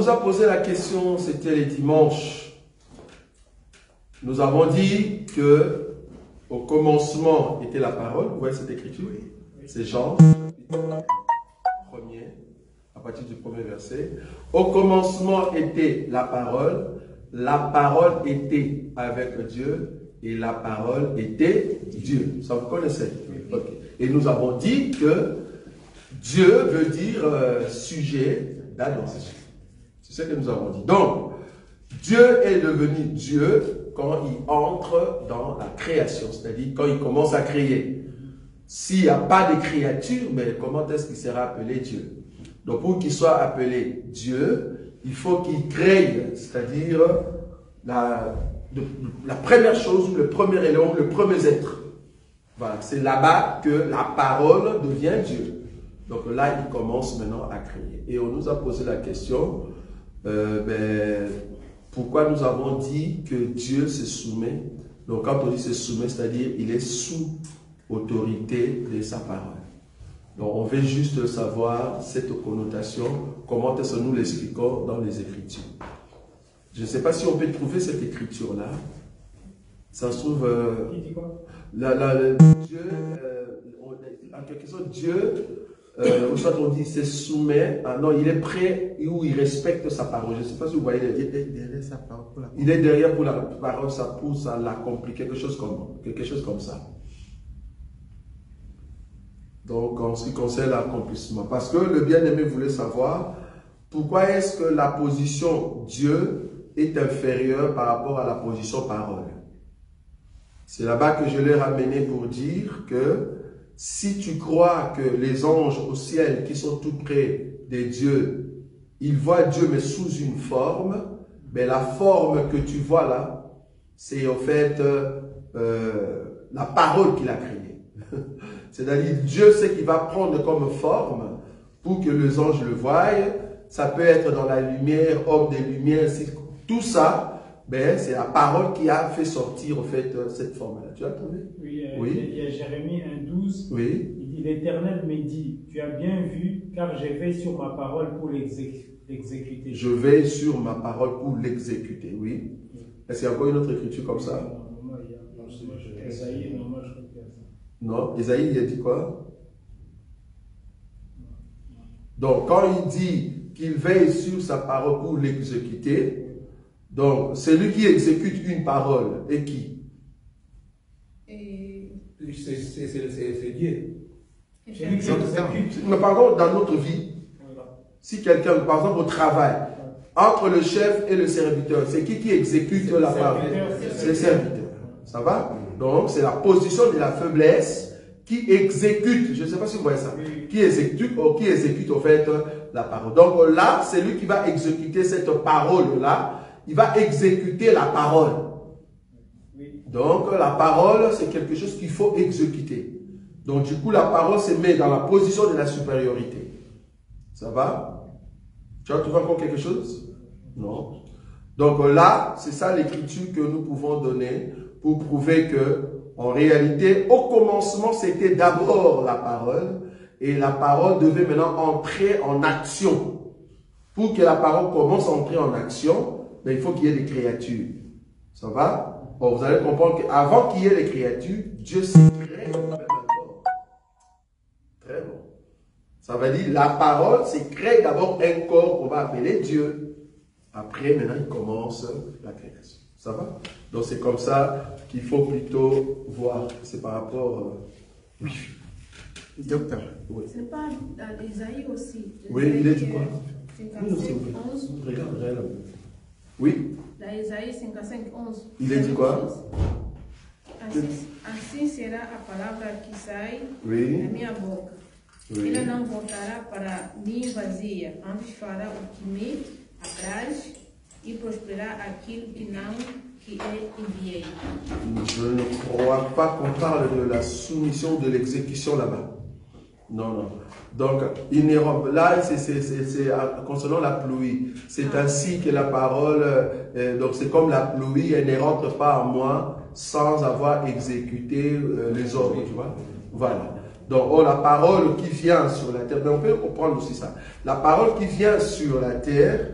nous a posé la question, c'était les dimanches. Nous avons dit que au commencement était la parole. Vous voyez cette écriture? C'est Jean, chapitre 1er, à partir du premier verset. Au commencement était la parole était avec Dieu, et la parole était Dieu. Ça vous connaissez? Okay. Et nous avons dit que Dieu veut dire sujet d'adoration. C'est ce que nous avons dit. Donc, Dieu est devenu Dieu quand il entre dans la création, c'est-à-dire quand il commence à créer. S'il n'y a pas de créature, mais comment est-ce qu'il sera appelé Dieu? Donc, pour qu'il soit appelé Dieu, il faut qu'il crée, c'est-à-dire la première chose, le premier élément, le premier être. Voilà, c'est là-bas que la parole devient Dieu. Donc là, il commence maintenant à créer. Et on nous a posé la question, pourquoi nous avons dit que Dieu se soumet? Donc quand on dit se soumet, c'est-à-dire il est sous autorité de sa parole. Donc on veut juste savoir cette connotation, comment est-ce que nous l'expliquons dans les Écritures. Je ne sais pas si on peut trouver cette écriture-là. Ça se trouve... Qui dit quoi? Dieu, en quelque sorte, Dieu, ou soit on dit, se soumet, non, il est prêt ou il respecte sa parole. Je ne sais pas si vous voyez, il est derrière sa parole. Il est derrière pour la parole, ça pousse à l'accomplir, quelque chose comme ça. Donc, en ce qui concerne l'accomplissement. Parce que le bien-aimé voulait savoir pourquoi est-ce que la position Dieu est inférieure par rapport à la position parole. C'est là-bas que je l'ai ramené pour dire que si tu crois que les anges au ciel qui sont tout près de Dieu, ils voient Dieu mais sous une forme, mais la forme que tu vois là, c'est en fait la parole qu'il a créée. C'est-à-dire Dieu sait qu'il va prendre comme forme pour que les anges le voient. Ça peut être dans la lumière, homme des lumières, tout ça. Ben, c'est la parole qui a fait sortir en fait cette forme-là. Tu as trouvé? Oui, oui. Il y a Jérémie 1,12. Oui. Il dit, l'Éternel me dit, tu as bien vu, car je veille sur ma parole pour l'exécuter. Je veille sur ma parole pour l'exécuter, oui. Est-ce qu'il y a encore une autre écriture comme ça? Non, il y a Esaïe, non, moi je crois qu'il y a ça. Non, Esaïe, il a dit quoi? Donc, quand il dit qu'il veille sur sa parole pour l'exécuter, donc, celui qui exécute une parole est qui? C'est Dieu. Mais par contre, dans notre vie, si quelqu'un, par exemple au travail, entre le chef et le serviteur, c'est qui exécute la parole? C'est le serviteur. Ça va? Donc, c'est la position de la faiblesse qui exécute, je ne sais pas si vous voyez ça, qui exécute en fait la parole. Donc là, c'est lui qui va exécuter cette parole-là. Il va exécuter la parole. Donc, la parole, c'est quelque chose qu'il faut exécuter. Donc, du coup, la parole se met dans la position de la supériorité. Ça va? Tu as trouvé encore quelque chose? Non. Donc là, c'est ça l'écriture que nous pouvons donner pour prouver que, en réalité, au commencement, c'était d'abord la parole. Et la parole devait maintenant entrer en action. Pour que la parole commence à entrer en action, mais il faut qu'il y ait des créatures. Ça va? Bon, vous allez comprendre qu'avant qu'il y ait des créatures, Dieu s'est créé même encore. Très bon. Ça veut dire la parole, c'est créer d'abord un corps qu'on va appeler Dieu. Après, maintenant, il commence la création. Ça va? Donc, c'est comme ça qu'il faut plutôt voir. C'est par rapport... oui. Docteur. Oui. Ce n'est pas dans Isaïe aussi. Oui, il est du quoi? 55, 11. Regarde. Oui. Dans Isaïe 55, 11. Il est dit quoi? Assim será a palavra que sai da minha boca. Oui. Ela não voltará para mim vazia, antes fará o que me apraz e prosperará aquilo que é envié. Je ne crois pas qu'on parle de la soumission de l'exécution là-bas. Non. Donc, là, c'est concernant la pluie. C'est ainsi que la parole, donc c'est comme la pluie, elle ne rentre pas en moi sans avoir exécuté les ordres, tu vois. Voilà. Donc, la parole qui vient sur la terre, mais on peut comprendre aussi ça. La parole qui vient sur la terre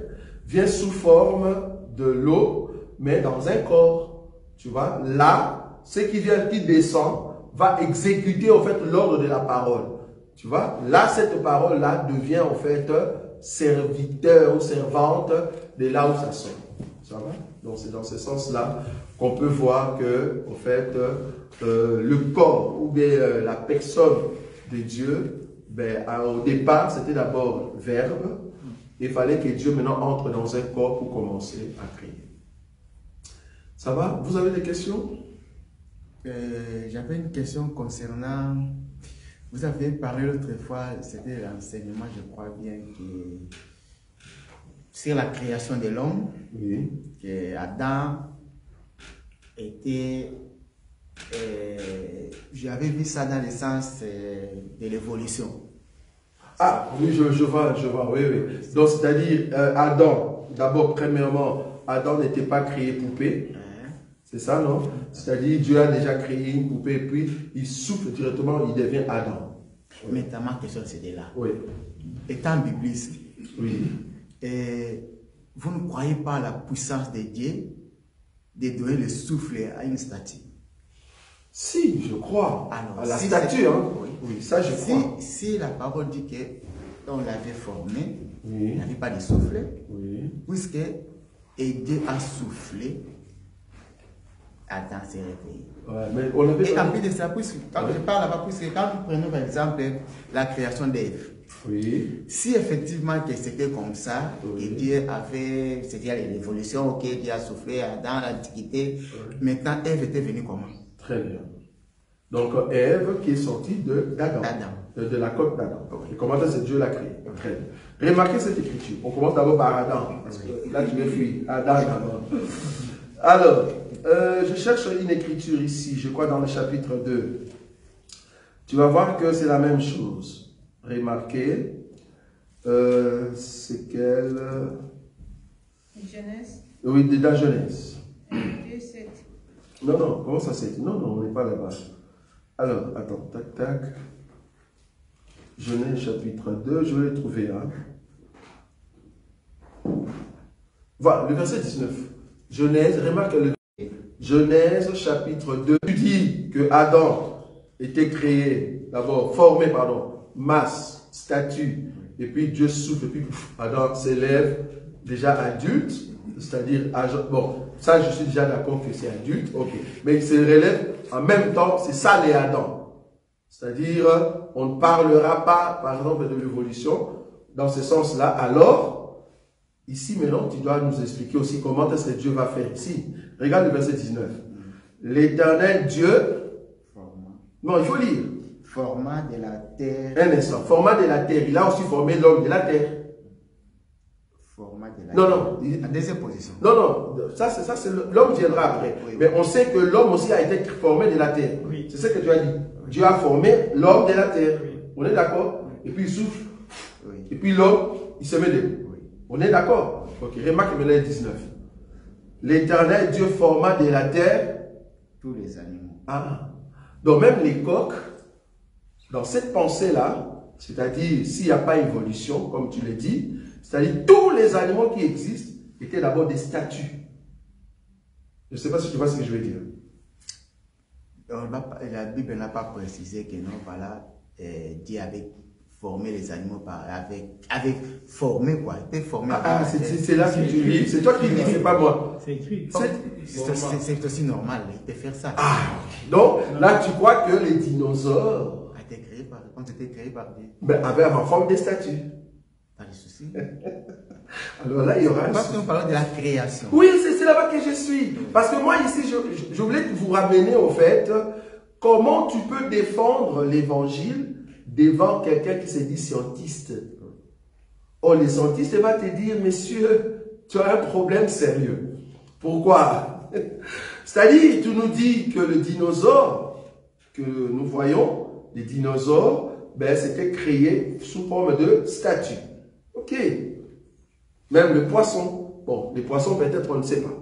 vient sous forme de l'eau, mais dans un corps. Tu vois, là, ce qui vient, qui descend, va exécuter en fait l'ordre de la parole. Tu vois, là, cette parole-là devient en fait serviteur ou servante de là où ça sort. Ça va? Donc c'est dans ce sens-là qu'on peut voir que, en fait, le corps ou bien la personne de Dieu, ben, au départ, c'était d'abord verbe. Il fallait que Dieu maintenant entre dans un corps pour commencer à créer. Ça va? Vous avez des questions? J'avais une question concernant... Vous avez parlé l'autre fois, c'était l'enseignement, je crois bien, sur la création de l'homme. Oui. Que Adam était... J'avais vu ça dans le sens de l'évolution. Ah, oui, je vois, oui, oui. Donc, c'est-à-dire, Adam, d'abord, premièrement, Adam n'était pas créé poupée. C'est ça, non? C'est-à-dire, Dieu a déjà créé une poupée, puis il souffle directement, il devient Adam. Oui. Mais ma question, c'était là. Oui. Étant bibliste, oui. Vous ne croyez pas à la puissance de Dieu de donner le souffle à une statue? Si, je crois. Alors, à la si statue, hein? Oui. Oui, ça, je crois. Si la parole dit qu'on l'avait formé, oui. il n'y avait pas de souffle, oui. Puisque Dieu a soufflé, Adam s'est réveillé. Ouais, mais on avait... Et en plus de ça, quand je parle là-bas, puisque quand nous prenons par exemple la création d'Ève, oui. Si effectivement que c'était comme ça, oui. Et Dieu avait, c'est-à-dire l'évolution, ok, Dieu a soufflé dans l'Antiquité, maintenant Ève était venue comment? Très bien. Donc Ève qui est sortie d'Adam, de la côte d'Adam. Et comment c'est Dieu l'a créé. Très bien. Remarquez cette écriture. On commence d'abord par Adam, parce que là tu me fuis. Adam d'abord. Alors, je cherche une écriture ici, je crois dans le chapitre 2. Tu vas voir que c'est la même chose. Remarquez, c'est quelle... Genèse. Oui, dans Genèse. 2:7. Non, comment ça c'est? Non, on n'est pas là-bas. Alors, attends, tac, tac. Genèse chapitre 2, je vais le trouver. Hein. Voilà, le verset 19. Genèse, remarque le Genèse chapitre 2. Tu dis que Adam était créé, d'abord formé, masse, statut, et puis Dieu souffle, et puis Adam s'élève déjà adulte, c'est-à-dire, bon, ça je suis déjà d'accord que c'est adulte, ok, mais il se relève en même temps, c'est ça les Adam. C'est-à-dire, on ne parlera pas, par exemple, de l'évolution dans ce sens-là. Alors, ici maintenant, tu dois nous expliquer aussi comment est-ce que Dieu va faire ici. Regarde le verset 19. L'Éternel Dieu, non, il faut lire. Format de la terre. Un instant. Format de la terre. Il a aussi formé l'homme de la terre. Format de la terre. Non. En deuxième position. Non. Ça c'est l'homme viendra après. Oui. Mais on sait que l'homme aussi a été formé de la terre. Oui. C'est ce que tu as dit. Oui. Dieu a formé l'homme de la terre. Oui. On est d'accord? Oui. Et puis il souffle. Oui. Et puis l'homme, il se met debout. Oui. On est d'accord? Ok. Remarque maintenant le 19. L'Éternel Dieu forma de la terre tous les animaux. Ah. Donc même les coqs, dans cette pensée-là, c'est-à-dire s'il n'y a pas évolution, comme tu l'as dit, c'est-à-dire tous les animaux qui existent étaient d'abord des statues. Je ne sais pas si tu vois ce que je veux dire. La Bible n'a pas précisé que non, voilà, Dieu avait formé les animaux avec formé quoi. C'est là que tu lis. C'est toi qui dis, c'est pas moi. C'est écrit. C'est aussi normal, il peut faire ça. Ah, donc là tu crois que les dinosaures ont été créés par Dieu. Ben, avaient en forme des statues. Pas de souci. Alors là, il y aura un... Parce qu'on parle de la création. Oui, c'est là-bas que je suis. Parce que moi, ici, je voulais vous ramener au fait, comment tu peux défendre l'évangile devant quelqu'un qui se dit scientiste. Oh, les scientistes vont te dire, monsieur, tu as un problème sérieux. Pourquoi? C'est-à-dire, tu nous dis que le dinosaure que nous voyons, les dinosaures, ben, c'était créé sous forme de statue. Ok. Même le poisson. Bon, les poissons, peut-être, on ne sait pas.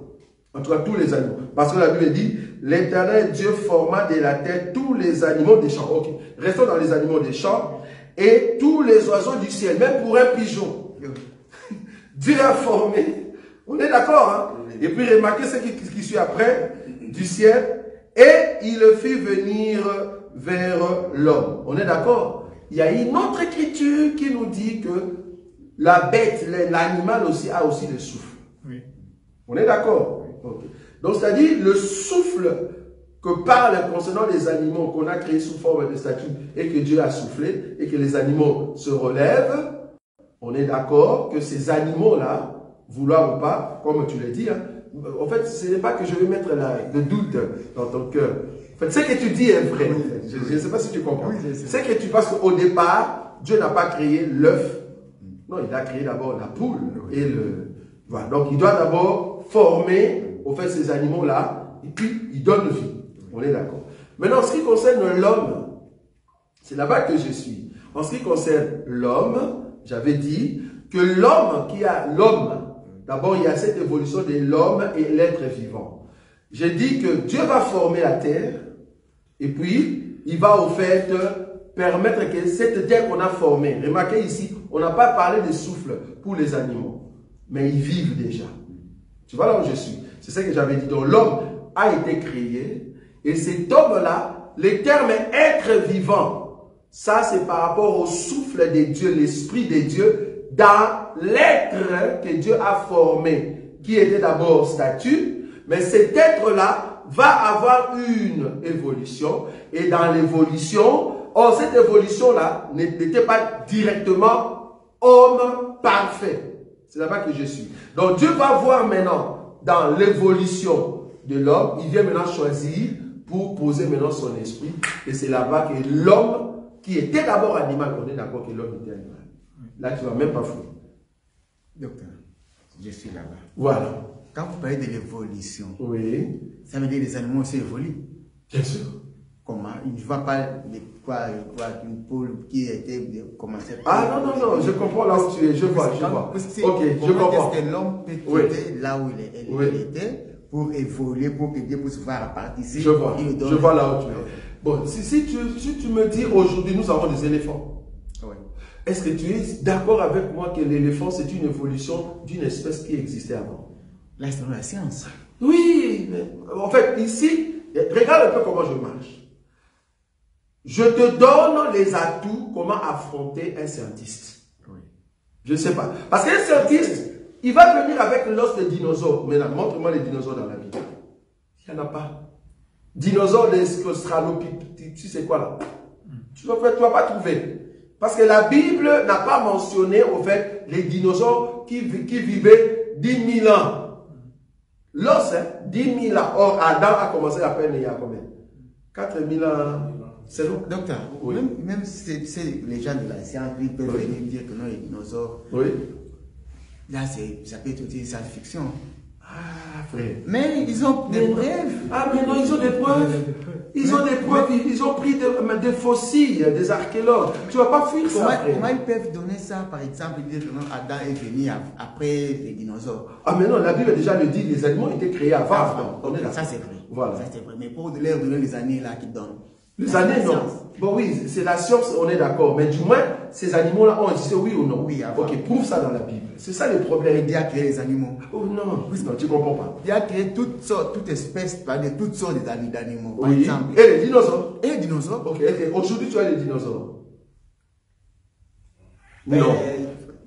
En tout cas, tous les animaux. Parce que la Bible dit, l'Éternel Dieu forma de la terre tous les animaux des champs. Ok. Restons dans les animaux des champs. Et tous les oiseaux du ciel, même pour un pigeon. Dieu a formé. On est d'accord, hein? Et puis remarquez ce qui suit après, du ciel. Et il le fit venir vers l'homme. On est d'accord? Il y a une autre écriture qui nous dit que la bête, l'animal aussi a aussi le souffle. Oui. On est d'accord? Okay. Donc, c'est-à-dire le souffle que parle concernant les animaux qu'on a créés sous forme de statue et que Dieu a soufflé et que les animaux se relèvent, on est d'accord que ces animaux-là, vouloir ou pas, comme tu l'as dit, hein, en fait, ce n'est pas que je vais mettre le doute dans ton cœur. En fait, ce que tu dis est vrai. Je ne sais pas si tu comprends. Ce que tu penses qu'au départ, Dieu n'a pas créé l'œuf. Non, il a créé d'abord la poule et le... Voilà. Donc, il doit d'abord former, au fait, ces animaux-là, et puis il donne vie. On est d'accord. Maintenant, en ce qui concerne l'homme, c'est là-bas que je suis. En ce qui concerne l'homme, j'avais dit que l'homme d'abord, il y a cette évolution de l'homme et l'être vivant. J'ai dit que Dieu va former la terre, et puis, il va au fait permettre que cette terre qu'on a formée, remarquez ici, on n'a pas parlé de souffle pour les animaux, mais ils vivent déjà. Tu vois là où je suis? C'est ce que j'avais dit. Donc, l'homme a été créé, et cet homme-là, le terme être vivant, ça c'est par rapport au souffle de Dieu, l'esprit de Dieu, dans l'être que Dieu a formé, qui était d'abord statue, mais cet être-là va avoir une évolution, et dans l'évolution, cette évolution-là n'était pas directement homme parfait. C'est là-bas que je suis. Donc Dieu va voir maintenant, dans l'évolution de l'homme, il vient maintenant choisir pour poser maintenant son esprit, et c'est là-bas que l'homme, qui était d'abord animal, on est d'accord que l'homme était animal. Là, tu ne vas même pas fouiller. Docteur, je suis là-bas. Voilà. Quand vous parlez de l'évolution, oui, ça veut dire que les animaux aussi évoluent. Bien sûr. Comment? Il ne voit pas une poule qui était commencé. Ah non, je comprends là où tu es, je vois. Ok, je comprends. Est-ce que l'homme peut quitter là où il était pour évoluer, pour que Dieu puisse voir partir ici? Je vois là où tu es. Bon, si tu me dis aujourd'hui, nous avons des éléphants. Oui. Est-ce que tu es d'accord avec moi que l'éléphant, c'est une évolution d'une espèce qui existait avant? Là, c'est dans la science. Oui, mais en fait, ici, regarde un peu comment je marche. Je te donne les atouts, comment affronter un scientiste. Oui. Je ne sais pas. Parce qu'un scientiste, il va venir avec l'os de dinosaures. Mais là, montre-moi les dinosaures dans la Bible. Il n'y en a pas. Dinosaures, les australopithèques, tu sais quoi là? Tu ne vas pas trouver. Parce que la Bible n'a pas mentionné, au fait, les dinosaures qui vivaient 10 000 ans. L'os, 10 000 ans. Or, Adam a commencé à peine il y a combien? 4 000 ans. C'est long. Docteur, oui. Même si les gens de la science ils peuvent venir dire que non, les dinosaures, oui. Là, ça peut être aussi science-fiction. Ah, frère. Mais ils ont des preuves. Ah, mais non, ils ont des preuves. Ils ont des preuves. Ils ont pris des fossiles, des archéologues. Tu ne vas pas fuir ça, frère. Comment ils peuvent donner ça, par exemple, dire que non, Adam est venu après les dinosaures? Ah, mais non, la Bible déjà le dit, les animaux étaient créés avant. Ça, c'est vrai. Voilà. Ça, c'est vrai. Mais pour leur donner les années là qu'ils donnent. Les années, non. Bon, oui, c'est la science, on est d'accord. Mais du moins, ces animaux-là ont existé, oui ou non? Oui, avant. Ok, prouve ça dans la Bible. C'est ça le problème. Dieu a créé les animaux. Oh non, non, tu ne comprends pas. Dieu a créé toutes espèces, toutes sortes d'animaux. Par oui. exemple. Et les dinosaures? Et les dinosaures? Ok, aujourd'hui, tu as les dinosaures? Ben,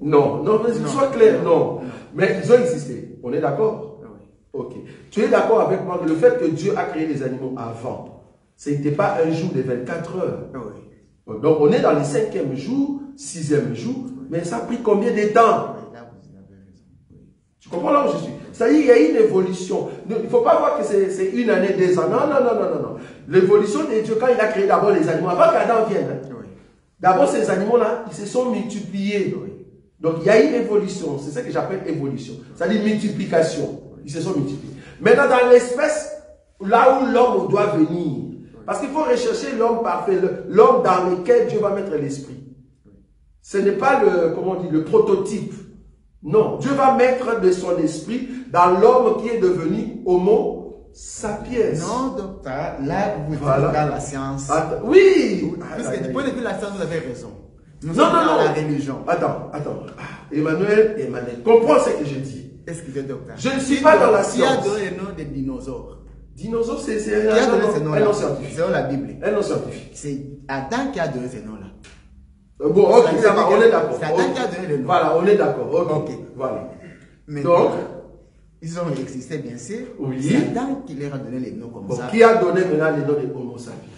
non. Non, mais sois clair, non. Mais ils ont existé. On est d'accord? Oui. Ok. Tu es d'accord avec moi que le fait que Dieu a créé les animaux avant, ce n'était pas un jour de 24 heures. Oui. Donc on est dans le 5e jour, 6e jour, mais ça a pris combien de temps? Oui, là, vous avez raison. Oui. Tu comprends là où je suis? Ça y est, il y a une évolution. Il ne faut pas voir que c'est une année, 2 ans. Non. L'évolution de Dieu, quand il a créé d'abord les animaux, avant qu'Adam vienne, Oui. d'abord ces animaux-là, ils se sont multipliés. Oui. Donc il y a une évolution, c'est ça que j'appelle évolution. C'est-à-dire multiplication. Ils se sont multipliés. Maintenant, dans l'espèce, là où l'homme doit venir, parce qu'il faut rechercher l'homme parfait, l'homme dans lequel Dieu va mettre l'esprit. Ce n'est pas le prototype. Non, Dieu va mettre de son esprit dans l'homme qui est devenu Homo sapiens. Non, docteur, là, vous êtes Voilà. dans la science. Oui! Parce que du point de vue de la science, vous avez raison. Nous sommes dans la religion. Attends. Emmanuel, comprends ce que je dis. Excusez, docteur. Je ne suis pas dans la science. Qui a science. donné le nom des dinosaures? Dinosaure, c'est un nom scientifique. C'est dans la Bible. Un nom scientifique. C'est Adam qui a donné ce nom-là. Bon, ok, on est d'accord. C'est Adam qui a donné le nom. Voilà, on est d'accord. Ok, voilà. Donc, ils ont existé, bien sûr. Oui. C'est Adam qui leur a donné les noms comme ça. Qui a donné maintenant les noms des Homo sapiens?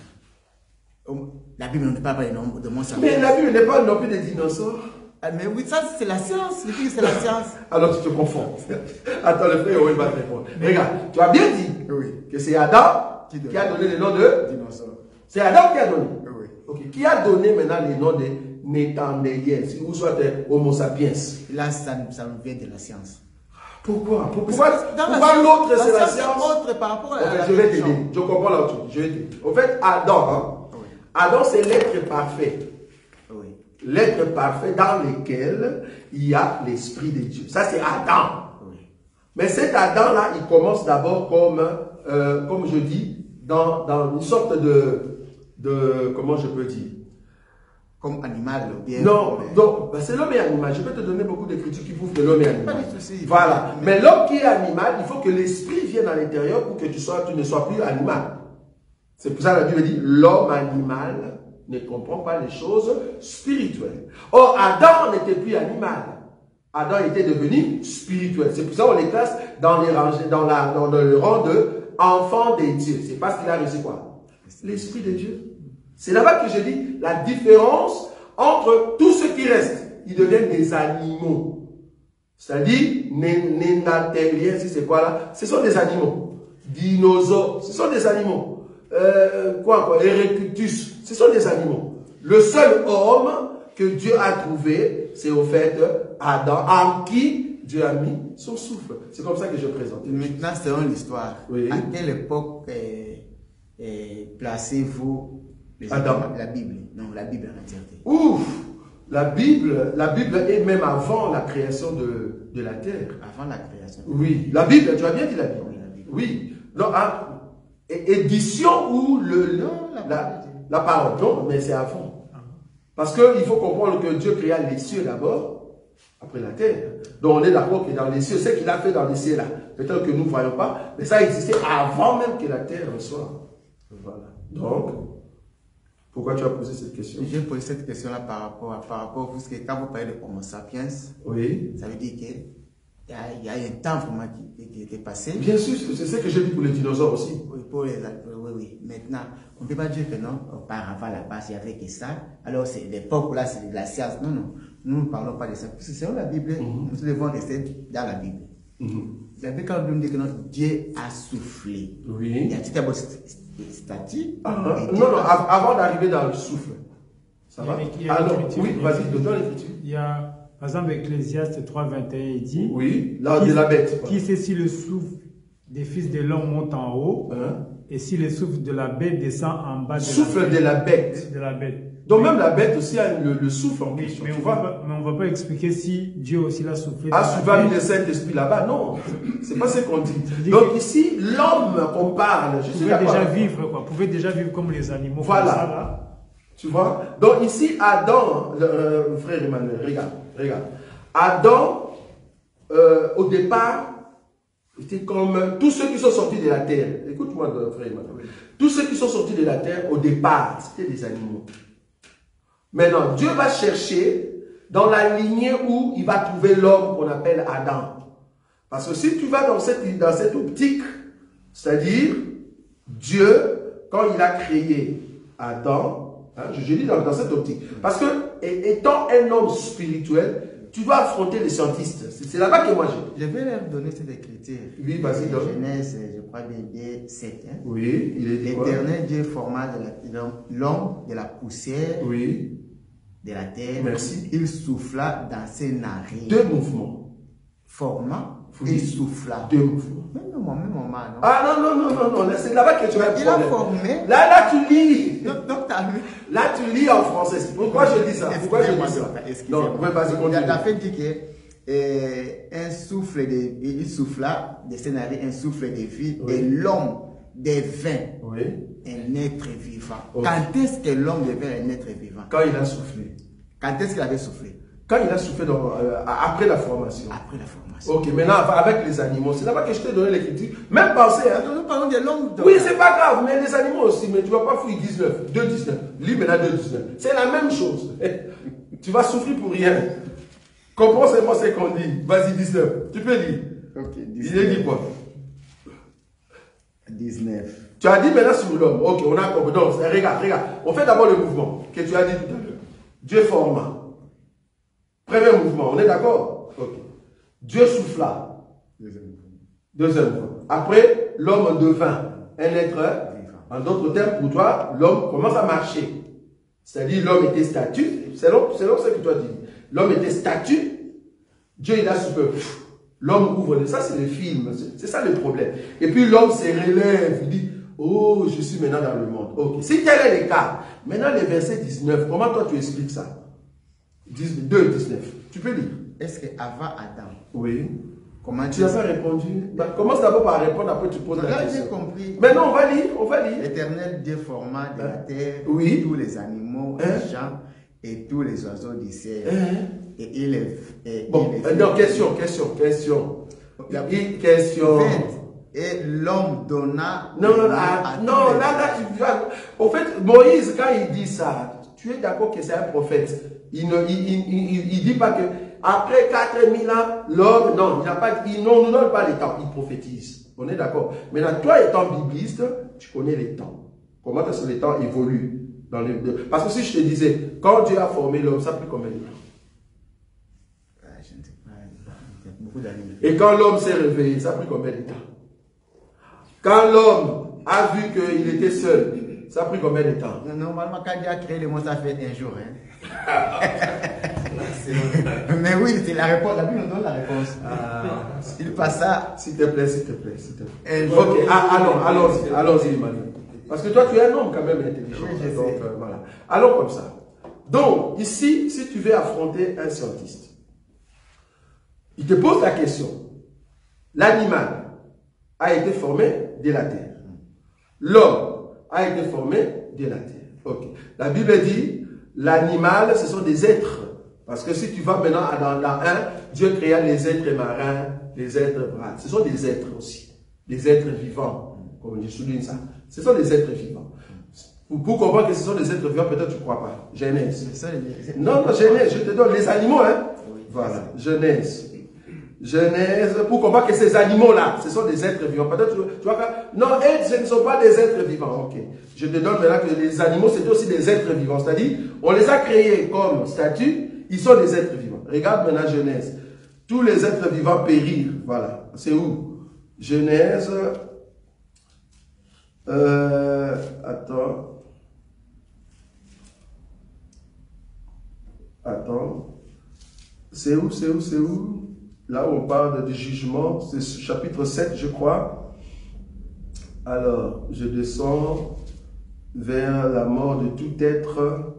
La Bible ne parle pas des noms de Homo sapiens. Mais la Bible n'est pas non plus des dinosaures. Ah, mais oui, ça c'est la science. C'est la science. Alors tu te confonds. Attends, le frère, il va te répondre. Regarde, tu as bien dit que c'est Adam qui a donné les noms de dinosaures. C'est Adam qui a donné. Oui. Ok. Qui a donné maintenant les noms des Nétandéliens, ou soit des Homo sapiens? Là, ça nous vient de la science. Pourquoi l'autre c'est la science? Autre par rapport à la je vais t'aider. Je comprends l'autre. Je vais t'aider. En fait, Adam, Adam c'est l'être parfait. Oui. L'être parfait dans lequel il y a l'Esprit de Dieu. Ça, c'est Adam. Oui. Mais cet Adam-là, il commence d'abord comme je dis, dans une sorte de comment je peux dire? Comme animal, bien. Non, c'est l'homme et animal. Je peux te donner beaucoup d'écritures qui prouvent que l'homme est animal. Pas de souci. Voilà. Mais l'homme qui est animal, il faut que l'esprit vienne à l'intérieur pour que tu ne sois plus animal. C'est pour ça que la Bible dit, l'homme animal ne comprend pas les choses spirituelles. Or, Adam n'était plus animal. Adam était devenu spirituel. C'est pour ça qu'on les classe dans le rang de enfant des dieux. C'est parce qu'il a reçu quoi? L'Esprit de Dieu. C'est là-bas que je dis la différence entre tous ceux qui restent. Ils deviennent des animaux. C'est-à-dire, nénatériens, si c'est quoi là? Ce sont des animaux. Dinosaures, ce sont des animaux. Erectus, ce sont des animaux. Le seul homme que Dieu a trouvé, c'est au fait Adam, en qui Dieu a mis son souffle. C'est comme ça que je présente. Maintenant, selon l'histoire, oui. À quelle époque placez-vous la Bible? Non, la Bible en entièreté. Ouf! La Bible est même avant la création de la terre. Avant la création. Oui, la Bible, tu as bien dit la Bible. Oui, la Bible. Oui. Non, édition ou la parole. Non, mais c'est avant. Parce qu'il faut comprendre que Dieu créa les cieux d'abord, après la terre. Donc on est d'accord que dans les cieux, ce qu'il a fait dans les cieux là, peut-être que nous ne voyons pas, mais ça existait avant même que la terre soit. Voilà. Donc, pourquoi tu as posé cette question? J'ai posé cette question-là par rapport parce que quand vous parlez de Homo sapiens, oui. Ça veut dire qu'il y a un temps vraiment qui était passé. Bien sûr, c'est ce que j'ai dit pour les dinosaures aussi. Oui, oui. Maintenant, on ne peut pas dire que non, auparavant là-bas, il n'y avait que ça. Alors, c'est l'époque où là, c'est de la science. Non. Nous ne parlons pas de ça. Parce que selon la Bible, nous devons rester dans la Bible. La Bible, quand on dit que non, Dieu a soufflé. Oui. Il y a tout d'abord statut. Non, avant d'arriver dans le souffle. Ça va? Alors, oui, vas-y, donne l'écriture. Il y a, par exemple, Ecclésiaste 3:21, il dit, oui, là, de la bête. Qui sait si le souffle des fils de l'homme monte en haut, et si le souffle de la bête descend en bas de la bête. De la bête. Donc même la bête aussi a le souffle en question. Mais on ne va pas expliquer si Dieu aussi l'a soufflé. A souvent mis le Saint-Esprit là-bas. Non, c'est pas ce qu'on dit. Donc ici, l'homme qu'on parle, je suis d'accord. Pouvait déjà vivre comme les animaux. Voilà. Comme ça, là. Tu vois? Donc ici, Adam, frère Emmanuel, regarde. Adam, au départ, était comme tous ceux qui sont sortis de la terre. Écoute-moi, frère Emmanuel. Tous ceux qui sont sortis de la terre, au départ, c'était des animaux. Maintenant, Dieu va chercher dans la lignée où il va trouver l'homme qu'on appelle Adam. Parce que si tu vas dans cette optique, c'est-à-dire Dieu, quand il a créé Adam, je dis dans cette optique, parce que étant un homme spirituel, tu dois affronter les scientistes. C'est là-bas que moi j'ai. Je vais leur donner cette écriture. Oui, vas-y. Genèse, je crois bien 7. Hein? Oui, il est l'Éternel Dieu forma l'homme de la poussière de la terre. Merci. Il souffla dans ses narines. 2 mouvements. Forma, il souffla. 2 mouvements. Même moment, non. Ah non, c'est là-bas que tu vas il a formé. Là, tu lis. Donc, t'as vu. Là, tu lis en français. Pourquoi je dis ça? Donc, la fin dit que un souffle il souffla de ses narines, un souffle de vie, et l'homme devint un être vivant. Quand est-ce que l'homme devient un être vivant? Quand il a soufflé. Quand est-ce qu'il avait soufflé? Quand il a soufflé après la formation. Après la formation. Ok, maintenant avec les animaux, c'est là-bas que je t'ai donné l'écriture. Même pensez, hein. Nous parlons de l'homme. Oui, c'est pas grave, mais les animaux aussi, mais tu vas pas fouiller 19, 2,19. Lis maintenant 2,19. C'est la même chose. Tu vas souffrir pour rien. Comprends seulement ce qu'on dit. Vas-y, 19. Tu peux lire. Ok, 19. Il est dit quoi? 19. Tu as dit maintenant sur l'homme. Ok, on a compris. Donc, regarde. On fait d'abord le mouvement que tu as dit tout à l'heure. Dieu forma. Premier mouvement, on est d'accord? Ok. Dieu souffla. Deuxième mouvement. Après, l'homme devint un être vivant. En d'autres termes, pour toi, l'homme commence à marcher. C'est-à-dire, l'homme était statue. Selon ce que tu as dit. L'homme était statue. Dieu, il a soufflé. L'homme ouvre. Ça, c'est le film. C'est ça le problème. Et puis, l'homme se relève. Il dit, oh, je suis maintenant dans le monde. Ok. Si tel est le cas, maintenant, le verset 19, comment toi, tu expliques ça? 2, 19. Tu peux lire. Est-ce qu'avant Adam, oui. Comment tu n'as pas répondu? Bah, commence d'abord par répondre, après tu poses la question. J'ai compris. Mais non, on va lire. L'Éternel Dieu forma de la terre tous les animaux, les gens et tous les oiseaux du ciel. Et il est. Non, question. Et l'homme donna. Non, là, tu vois. Au fait, Moïse, quand il dit ça, tu es d'accord que c'est un prophète. Il dit pas que après 4000 ans, l'homme, non, il n'a pas, il ne nous donne pas les temps, il prophétise. On est d'accord. Maintenant, toi étant bibliste, tu connais les temps. Comment est-ce que les temps évoluent dans les deux? Parce que si je te disais, quand Dieu a formé l'homme, ça a pris combien de temps? Je ne sais pas, beaucoup d'années. Et quand l'homme s'est réveillé, ça a pris combien de temps? Quand l'homme a vu qu'il était seul, ça a pris combien de temps? Normalement, quand Dieu a créé le monde, ça fait un jour. Hein. Mais oui, c'est la réponse. La Bible nous donne la réponse. Il passa. S'il te plaît. Ok, allons-y, Emmanuel. Parce que toi, tu es un homme quand même intelligent. Oui, donc, voilà. Allons comme ça. Donc, ici, si tu veux affronter un scientiste, il te pose la question. L'animal a été formé de la terre. L'homme a été formé de la terre. Ok. La Bible dit, l'animal, ce sont des êtres. Parce que si tu vas maintenant dans 1, Dieu créa les êtres marins, les êtres braves. Ce sont des êtres aussi. Des êtres vivants. Comme je souligne ça. Ce sont des êtres vivants. Pour comprendre que ce sont des êtres vivants, peut-être tu ne crois pas. Genèse. Non, Genèse, je te donne les animaux, hein. Voilà. Genèse, pour comprendre que ces animaux-là, ce sont des êtres vivants. Peut-être tu vois que, non, ce ne sont pas des êtres vivants. Ok. Je te donne maintenant que les animaux, c'est aussi des êtres vivants. C'est-à-dire, on les a créés comme statut, ils sont des êtres vivants. Regarde maintenant Genèse. Tous les êtres vivants périrent. Voilà. C'est où? Genèse. Attends. C'est où? Là où on parle du jugement, c'est chapitre 7, je crois. Alors, je descends vers la mort de tout être.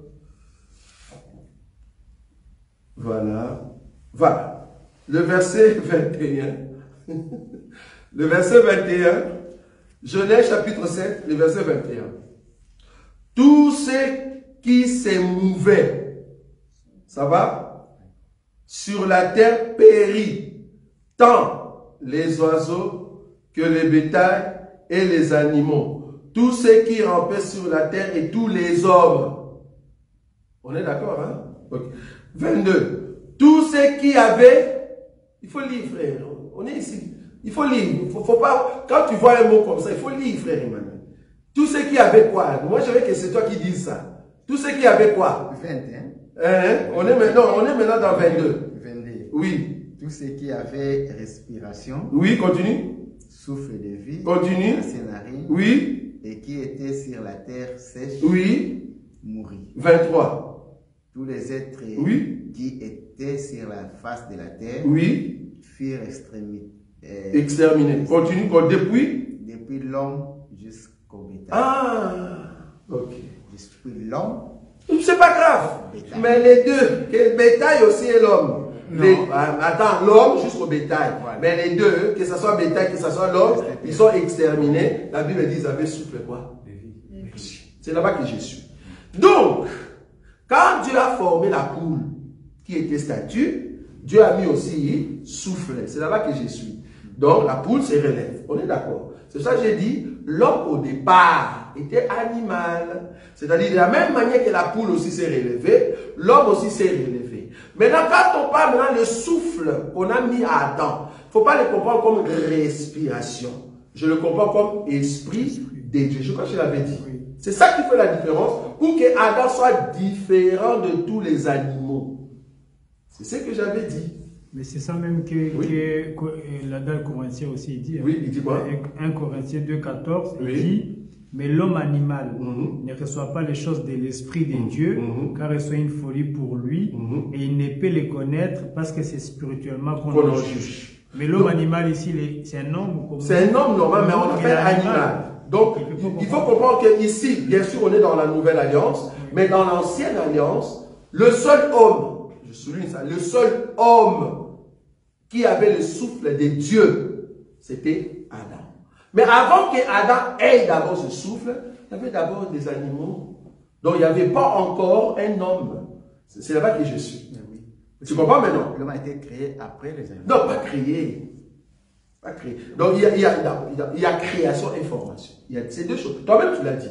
Voilà. Le verset 21. Le verset 21. Genèse chapitre 7, le verset 21. Tous ceux qui se mouvaient, ça va? Sur la terre périt, tant les oiseaux que les bétails et les animaux, tous ceux qui rampaient sur la terre et tous les hommes. On est d'accord, hein? Okay. 22. Tous ceux qui avaient, il faut lire, frère, on est ici, il faut lire, faut pas, quand tu vois un mot comme ça, il faut lire, frère Emmanuel. Tous ceux qui avaient quoi? Moi je veux que c'est toi qui dises ça. Tous ceux qui avaient quoi? 21. On est maintenant dans 22. 22. Oui. Tous ceux qui avaient respiration. Oui, continue. Souffle de vie. Continue. Narines, oui. Et qui étaient sur la terre sèche. Oui. Mourir. 23. Tous les êtres oui. qui étaient sur la face de la terre. Oui. Furent exterminés. Continue. Depuis l'homme jusqu'au bétail. Ah. Ok. Depuis l'homme. C'est pas grave. Bétail. Mais les deux, le bétail aussi et l'homme. Attends, l'homme jusqu'au bétail. Voilà. Mais les deux, que ce soit bétail, que ce soit l'homme, ils sont exterminés. La Bible dit qu'ils avaient soufflé quoi? C'est là-bas que je suis. Donc, Quand Dieu a formé la poule qui était statue, Dieu a mis aussi souffle. C'est là-bas que je suis. Donc la poule se relève. On est d'accord. C'est ça que j'ai dit. L'homme au départ était animal. C'est-à-dire de la même manière que la poule aussi s'est relevée, l'homme aussi s'est relevé. Maintenant, quand on parle maintenant le souffle qu'on a mis à Adam, il ne faut pas le comprendre comme respiration. Je le comprends comme esprit de Dieu. Je crois que je l'avais dit. C'est ça qui fait la différence pour que Adam soit différent de tous les animaux. C'est ce que j'avais dit. Mais c'est ça même que là-dedans, le Corinthiens aussi dit. Oui, il dit quoi? 1 Corinthiens 2,14, oui. Il dit, mais l'homme animal ne reçoit pas les choses de l'esprit de Dieu, car elles sont une folie pour lui, et il ne peut les connaître parce que c'est spirituellement qu'on en juge. Mais l'homme animal ici, c'est un homme. C'est un homme normal, mais on l'appelle animal. Donc, il faut comprendre qu'ici, bien sûr, on est dans la nouvelle alliance, mais dans l'ancienne alliance, le seul homme, je souligne ça, le seul homme qui avait le souffle de Dieu, c'était Adam. Mais avant que Adam ait d'abord ce souffle, il y avait d'abord des animaux. Donc, il n'y avait pas encore un homme. C'est là-bas que je suis. Tu comprends maintenant? L'homme a été créé après les animaux. Non, pas créé. Pas créé. Donc, il y a création et formation. Il y a ces deux choses. Toi-même, tu l'as dit.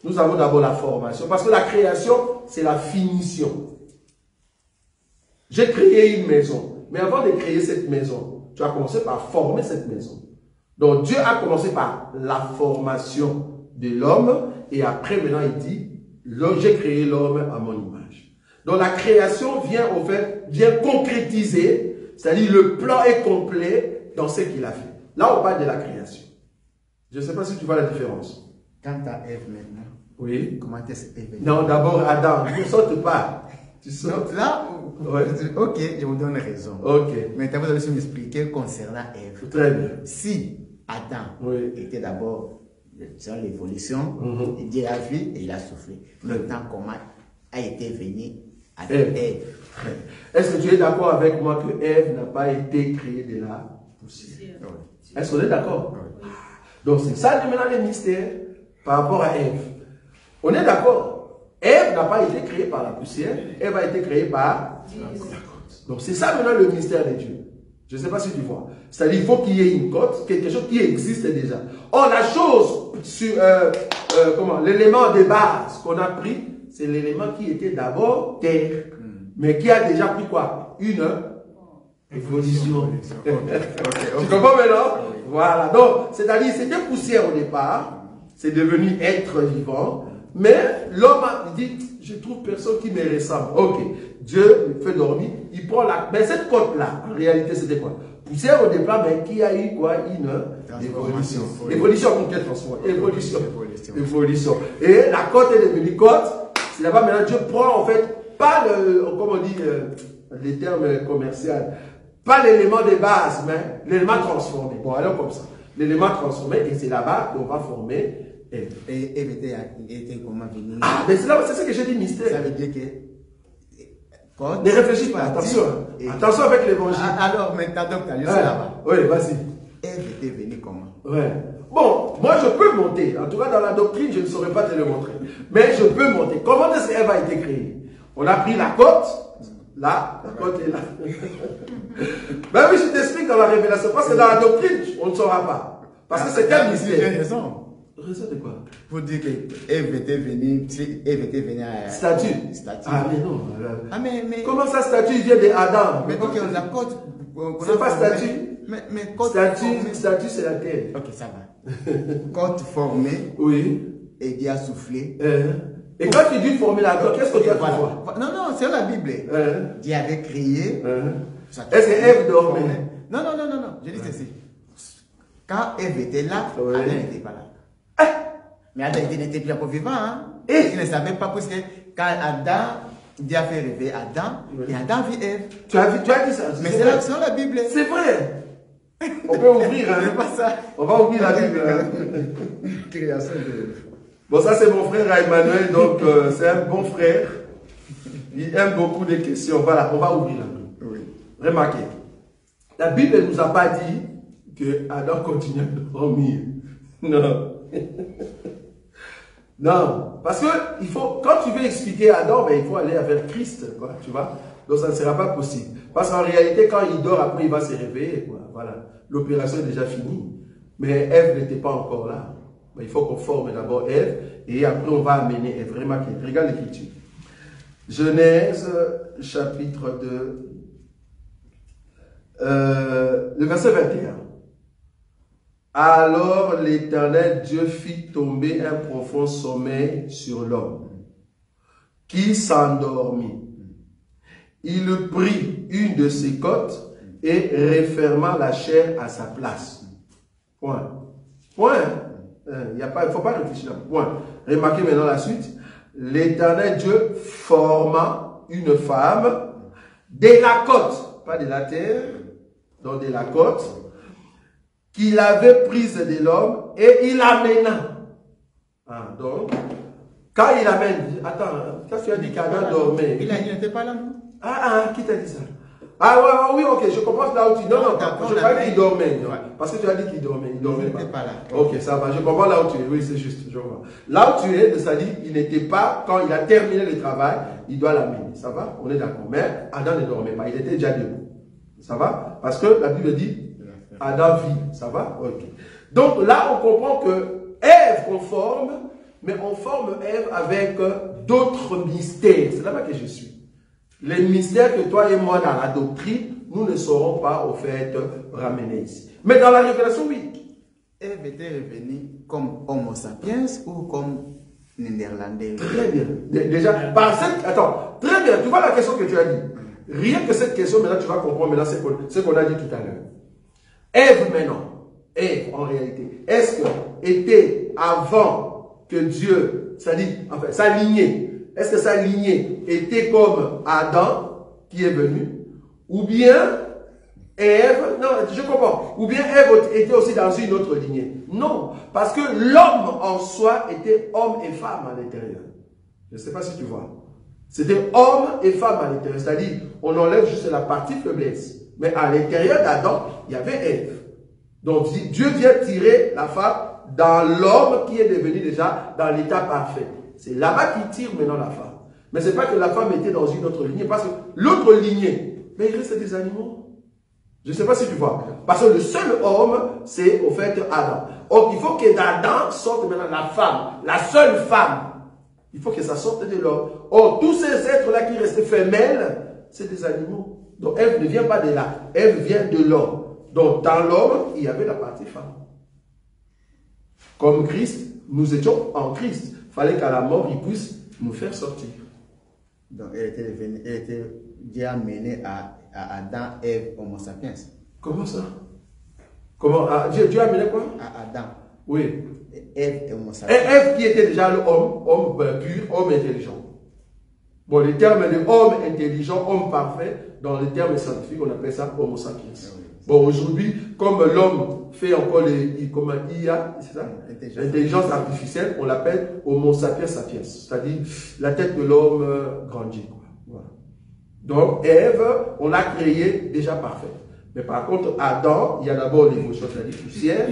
Nous avons d'abord la formation. Parce que la création, c'est la finition. J'ai créé une maison. Mais avant de créer cette maison, tu as commencé par former cette maison. Donc, Dieu a commencé par la formation de l'homme. Et après, maintenant, il dit, j'ai créé l'homme à mon image. Donc, la création vient concrétiser, c'est-à-dire le plan est complet dans ce qu'il a fait. Là, on parle de la création. Je ne sais pas si tu vois la différence. Quant à Ève maintenant, oui. Comment est-ce qu'Ève? Non, d'abord Adam, ne saute pas. Tu sautes. Là, ouais. Ok, je vous donne raison. Ok. Maintenant, vous allez aussi m'expliquer concernant Ève. Très bien. Si Adam était d'abord dans l'évolution, Dieu a vu et il a soufflé. Maintenant, comment a été venu Ève? Est-ce que tu es d'accord avec moi que Ève n'a pas été créée de la poussière? Est-ce qu'on est d'accord? Donc c'est ça maintenant le mystère par rapport à Ève. On est d'accord. Ève n'a pas été créée par la poussière, Ève a été créée par la côte. Donc c'est ça maintenant le mystère de Dieu. Je ne sais pas si tu vois. C'est-à-dire qu'il faut qu'il y ait une côte, quelque chose qui existe déjà. Or la chose sur l'élément de base qu'on a pris, c'est l'élément qui était d'abord terre, mais qui a déjà pris quoi? Une évolution. Tu comprends maintenant? Voilà. Donc, c'est-à-dire, c'était poussière au départ, c'est devenu être vivant, mais l'homme dit, je trouve personne qui me ressemble. Ok. Dieu me fait dormir, il prend la... Mais cette côte-là, en réalité, c'était quoi? Poussière au départ, mais qui a eu quoi? Une évolution. Évolution, pour quelle transformation? Évolution. Et la côte est devenue côte. C'est là-bas, maintenant, Dieu prend, en fait, pas le... Comment on dit les termes commerciaux? Pas l'élément de base, mais l'élément transformé. Bon, alors comme ça. L'élément transformé, et c'est là-bas qu'on va former Ève. Et Ève était comment venue? Ah, mais c'est ça que j'ai dit mystère. Ça veut dire que... Ne réfléchis pas, attention. Attention avec l'évangile. Alors maintenant, donc, tu as là-bas. Oui, vas-y. Ève était venue comment? Ouais. Bon, moi je peux monter. En tout cas, dans la doctrine, je ne saurais pas te le montrer. Mais je peux monter. Comment est-ce qu'Ève a été créée? On a pris la côte. Là, la côte est là. Ben oui, je t'explique dans la révélation. Parce que dans la doctrine, on ne saura pas. Parce que c'est un mystère. J'ai raison. Raison de quoi? Pour dire que Ève était venue à... Statue. Ah, mais non. Mais... Comment ça, statue vient d'Adam? Mais ok, la côte... C'est pas statue. Mais côte statue, c'est la terre. Ok, ça va. Côte formée. Oui. Et Dieu a soufflé. Et quand tu dis former la côte, qu'est-ce que tu as fait? Non, c'est la Bible. Dieu avait créé. Est-ce que Ève dormait? Non. Je dis ceci. Quand Ève était là, Adam n'était pas là. Mais Adam n'était plus encore vivant. Hein? Il ne savait pas parce que quand Dieu a fait rêver Adam, et Adam vit Ève. Tu as dit ça? Mais c'est dans la Bible. C'est vrai. On peut ouvrir. Hein? C'est pas ça. On va ouvrir la Bible. Création de... Bon, ça c'est mon frère Emmanuel, donc c'est un bon frère. Il aime beaucoup les questions. Voilà, on va ouvrir la Bible. Oui. Remarquez. La Bible ne nous a pas dit que Adam continue à dormir. Non. Non, parce que il faut, quand tu veux expliquer Adam, ben, il faut aller vers Christ, quoi, tu vois. Donc ça ne sera pas possible. Parce qu'en réalité, quand il dort, après il va se réveiller, quoi. Voilà. L'opération est déjà finie. Mais Ève n'était pas encore là. Ben, il faut qu'on forme d'abord Ève, et après on va amener Ève. Remarquez, regarde l'écriture. Genèse, chapitre 2, le verset 21. Alors l'Éternel Dieu fit tomber un profond sommeil sur l'homme, qui s'endormit. Il prit une de ses côtes et referma la chair à sa place. Point. Point. Il ne faut pas réfléchir. Point. Remarquez maintenant la suite. L'Éternel Dieu forma une femme de la côte, pas de la terre, donc de la côte, qu'il avait prise de l'homme et il l'amena. Ah, donc, quand il amène, attends, quand tu as dit qu'Adam dormait. Il n'était pas là, non? Qui t'a dit ça? Ah ouais, oui, ok, je comprends là où tu... Non, je croyais qu'il dormait. Ouais. Parce que tu as dit qu'il dormait. Il dormait pas là. Ok, ça va, je comprends là où tu es. Oui, c'est juste, je vois. Là où tu es, ça dit, il n'était pas, quand il a terminé le travail, il doit l'amener. Ça va? On est d'accord. Mais Adam ne dormait pas, il était déjà debout. Ça va? Parce que la Bible dit, Adam vit. Ça va? Ok. Donc là, on comprend que Ève, on forme, mais on forme Ève avec d'autres mystères. C'est là-bas que je suis. Les mystères que toi et moi dans la doctrine, nous ne saurons pas au fait ramener ici. Mais dans la révélation, oui. Ève était revenue comme Homo sapiens ou comme néerlandais? Très bien. Déjà, par cette... Attends, très bien. Tu vois la question que tu as dit. Rien que cette question, maintenant tu vas comprendre maintenant ce qu'on a dit tout à l'heure. Ève maintenant, Ève en réalité, est-ce que était avant que Dieu, c'est-à-dire, enfin, sa lignée, est-ce que sa lignée était comme Adam qui est venu? Ou bien Ève, non, je comprends. Ou bien Ève était aussi dans une autre lignée. Non, parce que l'homme en soi était homme et femme à l'intérieur. Je ne sais pas si tu vois. C'était homme et femme à l'intérieur. C'est-à-dire, on enlève juste la partie faiblesse. Mais à l'intérieur d'Adam, il y avait Ève. Donc Dieu vient tirer la femme dans l'homme qui est devenu déjà dans l'état parfait. C'est là-bas qu'il tire maintenant la femme. Mais ce n'est pas que la femme était dans une autre lignée, parce que l'autre lignée, mais il reste des animaux. Je ne sais pas si tu vois. Parce que le seul homme, c'est au fait Adam. Or, il faut que d'Adam sorte maintenant la femme, la seule femme. Il faut que ça sorte de l'homme. Or, tous ces êtres-là qui restaient femelles, c'est des animaux. Donc, Ève ne vient pas de là. Ève vient de l'homme. Donc, dans l'homme, il y avait la partie femme. Comme Christ, nous étions en Christ. Il fallait qu'à la mort, il puisse nous faire sortir. Donc, elle était Dieu a mené à Adam, Ève, Homo sapiens. Comment ça? Comment? Dieu a mené quoi? À Adam. Oui. Ève et Homo sapiens. Ève qui était déjà l'homme pur, homme intelligent. Bon, le terme de homme intelligent, homme parfait, dans les termes scientifiques, on appelle ça Homo sapiens. Bon, aujourd'hui, comme l'homme fait encore comme IA, c'est ça? L'intelligence artificielle, on l'appelle Homo sapiens sapiens. C'est-à-dire, la tête de l'homme grandit. Voilà. Donc, Ève, on l'a créé déjà parfait. Mais par contre, Adam, il y a d'abord l'émotion, c'est-à-dire poussière,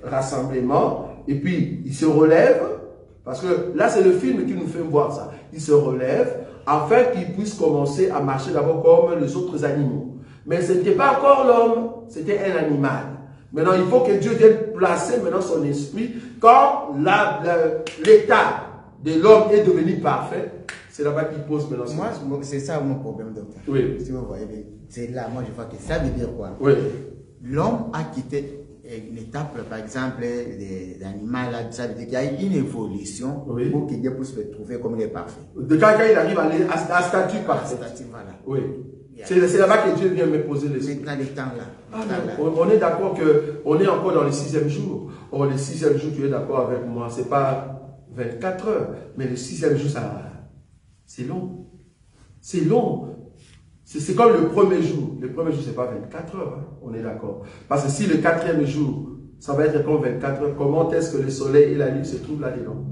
rassemblement, et puis il se relève, parce que là, c'est le film qui nous fait voir ça. Il se relève, afin qu'il puisse commencer à marcher d'abord comme les autres animaux. Mais ce n'était pas encore l'homme, c'était un animal. Maintenant, il faut que Dieu vienne placer maintenant son esprit. Quand l'état de l'homme est devenu parfait, c'est là-bas qu'il pose maintenant son esprit. Moi, c'est ça mon problème, docteur. Oui. Si vous voyez, c'est là, moi je vois que ça veut dire quoi? Oui. L'homme a quitté une étape, par exemple, des animaux, ça veut dire qu'il y a une évolution pour que Dieu puisse le trouver comme il est parfait. De quand il arrive à statut parfait. Voilà. Oui. C'est là-bas que Dieu vient me poser les Maintenant, les temps là. On est d'accord qu'on est encore dans le 6e jour. Or, le 6e jour, tu es d'accord avec moi, ce n'est pas 24 heures. Mais le 6e jour, c'est long. C'est long. C'est comme le premier jour. Le premier jour, ce n'est pas 24 heures. Hein. On est d'accord. Parce que si le 4e jour, ça va être comme 24 heures, comment est-ce que le soleil et la lune se trouvent là-dedans?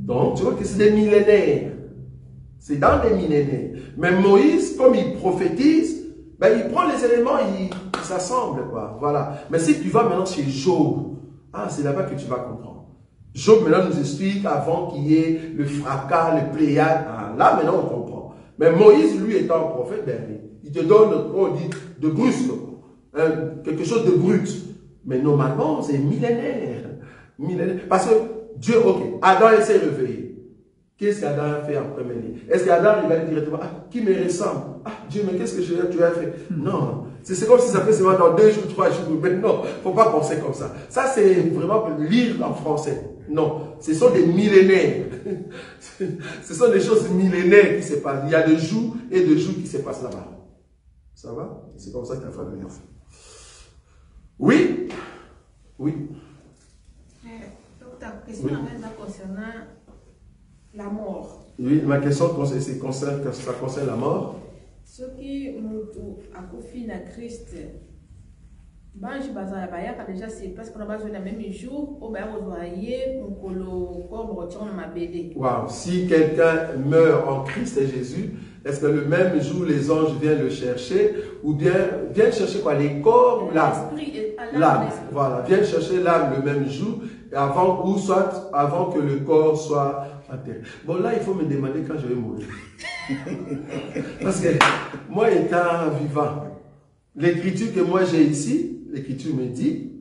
Donc, tu vois que c'est des millénaires. C'est dans des millénaires. Mais Moïse, comme il prophétise, ben, il prend les éléments, il s'assemble, quoi. Voilà. Mais si tu vas maintenant chez Job, c'est là-bas que tu vas comprendre. Job maintenant nous explique avant qu'il y ait le fracas, le pléiade. Ah, là maintenant on comprend. Mais Moïse, lui étant un prophète, ben, il te donne, on dit, de brusque, quelque chose de brut. Mais normalement, c'est millénaire. Parce que Dieu, ok, Adam s'est réveillé. Qu'est-ce qu'Adam a fait en premier? Est-ce qu'Adam il va dire directement, ah, qui me ressemble? Ah, Dieu, mais qu'est-ce que tu as fait? Non. C'est comme si ça fait seulement dans 2 jours, 3 jours. Mais non, il ne faut pas penser comme ça. Ça, c'est vraiment lire en français. Non, ce sont des millénaires. Ce sont des choses millénaires qui se passent. Il y a des jours et des jours qui se passent là-bas. Ça va? C'est comme ça qu'il a fallu faire. Oui? Oui. Donc, ta question concernant la mort. Oui, ma question concerne la mort. Ce qui nous a confié à Christ, déjà c'est parce qu'on a besoin de même jour, on va voyer pour que le corps retourne à ma BD. Wow. Si quelqu'un meurt en Christ et Jésus, est-ce que le même jour les anges viennent le chercher ou bien viennent chercher quoi? Les corps ou l'âme? L'âme. Voilà, viennent chercher l'âme le même jour avant, ou soit avant que le corps soit enterré. Bon, là, il faut me demander quand je vais mourir. Parce que moi, étant vivant, l'écriture que moi j'ai ici, l'écriture me dit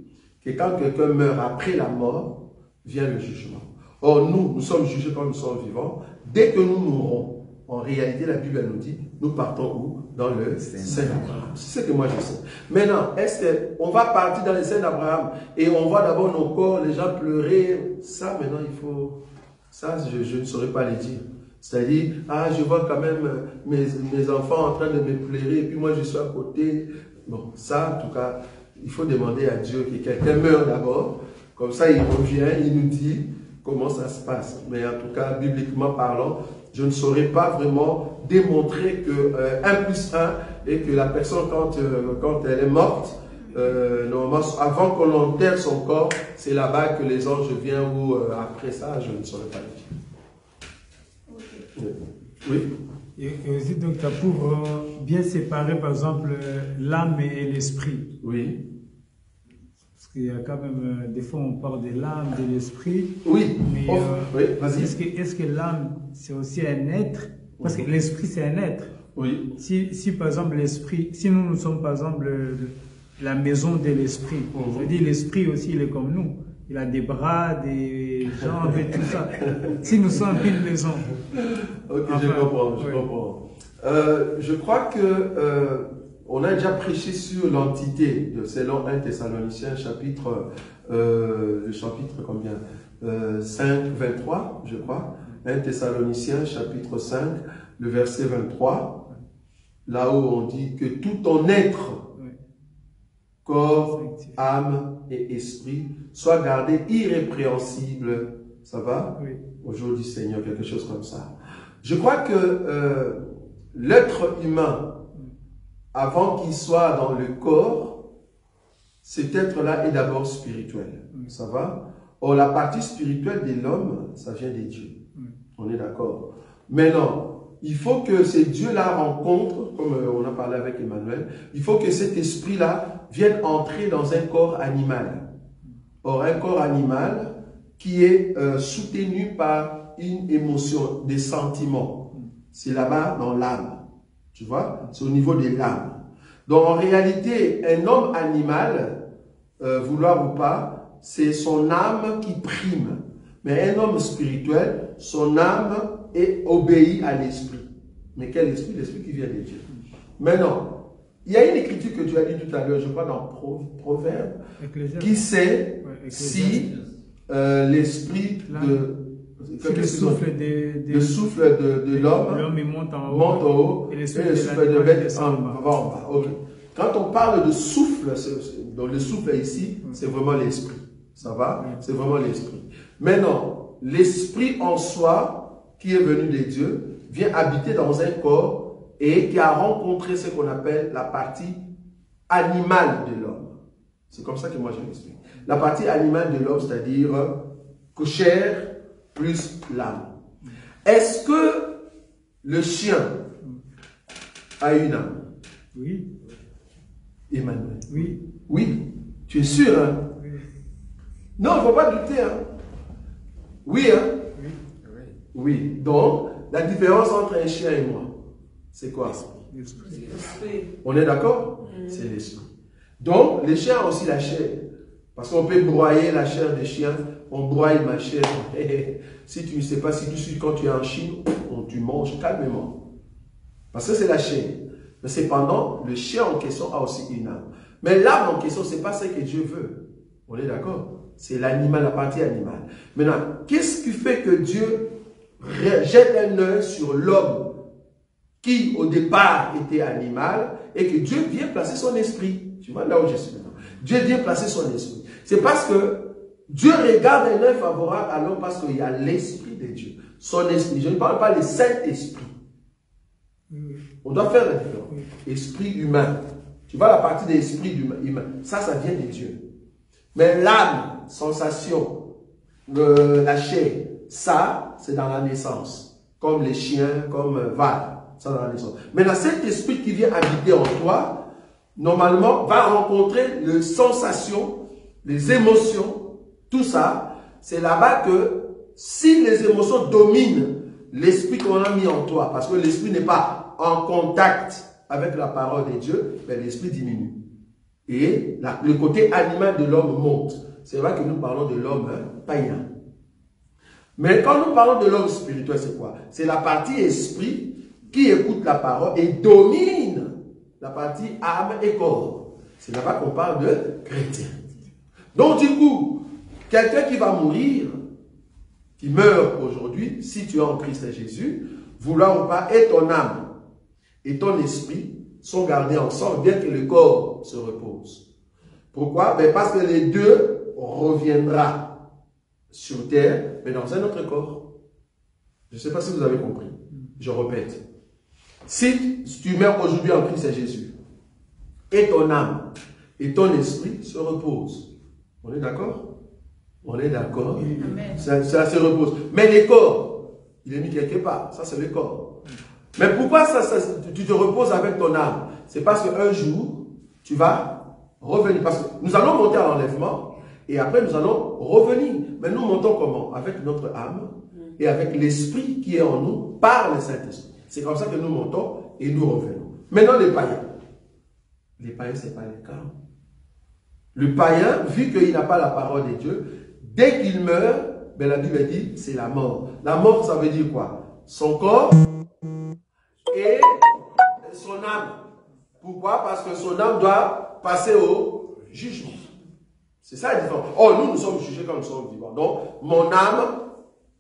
que quand quelqu'un meurt après la mort, vient le jugement. Or, nous sommes jugés quand nous sommes vivants. Dès que nous mourrons, en réalité, la Bible nous dit, nous partons où? Dans le sein d'Abraham. C'est ce que moi je sais. Maintenant, est-ce qu'on va partir dans le sein d'Abraham et on voit d'abord nos corps, les gens pleurer? Ça, maintenant, il faut... Ça, je ne saurais pas le dire. C'est-à-dire, ah, je vois quand même mes enfants en train de me pleurer et puis moi, je suis à côté. Bon, ça, en tout cas, il faut demander à Dieu que quelqu'un meure d'abord. Comme ça, il revient, il nous dit comment ça se passe. Mais en tout cas, bibliquement parlant, je ne saurais pas vraiment démontrer que 1 plus 1 et que la personne, quand elle est morte, normalement, avant qu'on enterre son corps, c'est là-bas que les anges viennent ou après ça, je ne saurais pas le dire. Oui. Et aussi, donc, pour bien séparer, par exemple, l'âme et l'esprit. Oui. Parce qu'il y a quand même, des fois, on parle de l'âme, de l'esprit. Oui. Mais oui, vas-y. est-ce que l'âme, c'est aussi un être? Parce que l'esprit, c'est un être. Oui. Si, par exemple, l'esprit, si nous sommes, par exemple, la maison de l'esprit, je veux dire, l'esprit aussi, il est comme nous. Il a des bras, des jambes et tout ça. Si nous sommes une maison. Ok, enfin, je comprends. Je crois que on a déjà prêché sur l'entité de selon 1 Thessaloniciens chapitre, le chapitre combien 5, 23, je crois. 1 Thessaloniciens chapitre 5, le verset 23. Là où on dit que tout ton être, corps, âme et esprit, soit gardé irrépréhensible. Ça va? Oui. Au jour du Seigneur, quelque chose comme ça. Je crois que l'être humain, avant qu'il soit dans le corps, cet être-là est d'abord spirituel. Ça va? Or, la partie spirituelle de l'homme, ça vient des dieux. On est d'accord. Maintenant, il faut que ces dieux-là rencontrent, comme on a parlé avec Emmanuel, il faut que cet esprit-là vienne entrer dans un corps animal. Or, un corps animal qui est soutenu par une émotion, des sentiments. C'est là-bas dans l'âme. Tu vois? C'est au niveau de l'âme. Donc, en réalité, un homme animal, vouloir ou pas, c'est son âme qui prime. Mais un homme spirituel, son âme obéit à l'esprit. Mais quel esprit? L'esprit qui vient de Dieu. Maintenant, il y a une écriture que tu as dit tout à l'heure, je crois dans Proverbe, qui sait si l'esprit le souffle de l'homme monte en haut et le souffle de de bête descend en bas. Okay. Quand on parle de souffle, donc le souffle ici, c'est vraiment l'esprit. Ça va? C'est vraiment l'esprit. Maintenant, l'esprit en soi, qui est venu de Dieu, vient habiter dans un corps et qui a rencontré ce qu'on appelle la partie animale de l'homme. C'est comme ça que moi je m'explique. La partie animale de l'homme, c'est-à-dire chair plus l'âme. Est-ce que le chien a une âme? Oui. Emmanuel? Oui. Oui. Tu es sûr, hein? Oui. Non, il ne faut pas douter. Hein? Oui, hein? Oui. Donc, la différence entre un chien et moi, c'est quoi? On est d'accord? C'est l'esprit. Donc, les chiens ont aussi la chair. Parce qu'on peut broyer la chair des chiens. On broie ma chair. Si tu ne sais pas, quand tu es en Chine, tu manges calmement. Parce que c'est la chair. Mais cependant, le chien en question a aussi une âme. Mais l'âme en question, ce n'est pas ce que Dieu veut. On est d'accord? C'est l'animal, la partie animale. Maintenant, qu'est-ce qui fait que Dieu jette un œil sur l'homme qui, au départ, était animal et que Dieu vient placer son esprit? Tu vois là où je suis maintenant. Dieu vient placer son esprit. C'est parce que Dieu regarde un œil favorable à l'homme parce qu'il y a l'esprit de Dieu. Son esprit. Je ne parle pas du Saint-Esprit. On doit faire la différence. Esprit humain. Tu vois la partie de l'esprit humain. Ça vient de Dieu. Mais l'âme, sensation, la chair, ça, c'est dans la naissance. Comme les chiens, comme Val. Ça dans la naissance. Maintenant, cet esprit qui vient habiter en toi, normalement, va rencontrer les sensations, les émotions, tout ça. C'est là-bas que si les émotions dominent l'esprit qu'on a mis en toi, parce que l'esprit n'est pas en contact avec la parole de Dieu, ben l'esprit diminue. Et le côté animal de l'homme monte. C'est vrai que nous parlons de l'homme païen. Mais quand nous parlons de l'homme spirituel, c'est quoi? C'est la partie esprit qui écoute la parole et domine la partie âme et corps. C'est là-bas qu'on parle de chrétien. Donc du coup, quelqu'un qui va mourir, qui meurt aujourd'hui, si tu es en Christ et Jésus, vouloir ou pas, et ton âme et ton esprit sont gardés ensemble, bien que le corps se repose. Pourquoi? Ben parce que les deux reviendra sur terre, mais dans un autre corps. Je ne sais pas si vous avez compris. Je répète. Si tu meurs aujourd'hui en Christ et Jésus, et ton âme et ton esprit se reposent. On est d'accord? On est d'accord? Ça se repose. Mais les corps, il est mis quelque part. Ça, c'est le corps. Mais pourquoi tu te reposes avec ton âme? C'est parce qu'un jour, tu vas revenir. Parce que nous allons monter à l'enlèvement et après nous allons revenir. Mais nous montons comment? Avec notre âme et avec l'esprit qui est en nous par le Saint-Esprit. C'est comme ça que nous montons et nous revenons. Maintenant, les païens. Les païens, ce n'est pas le cas. Le païen, vu qu'il n'a pas la parole de Dieu, dès qu'il meurt, ben la Bible dit c'est la mort. La mort, ça veut dire quoi? Son corps et son âme. Pourquoi? Parce que son âme doit passer au jugement. C'est ça la différence. Oh, nous sommes jugés quand nous sommes vivants. Donc, mon âme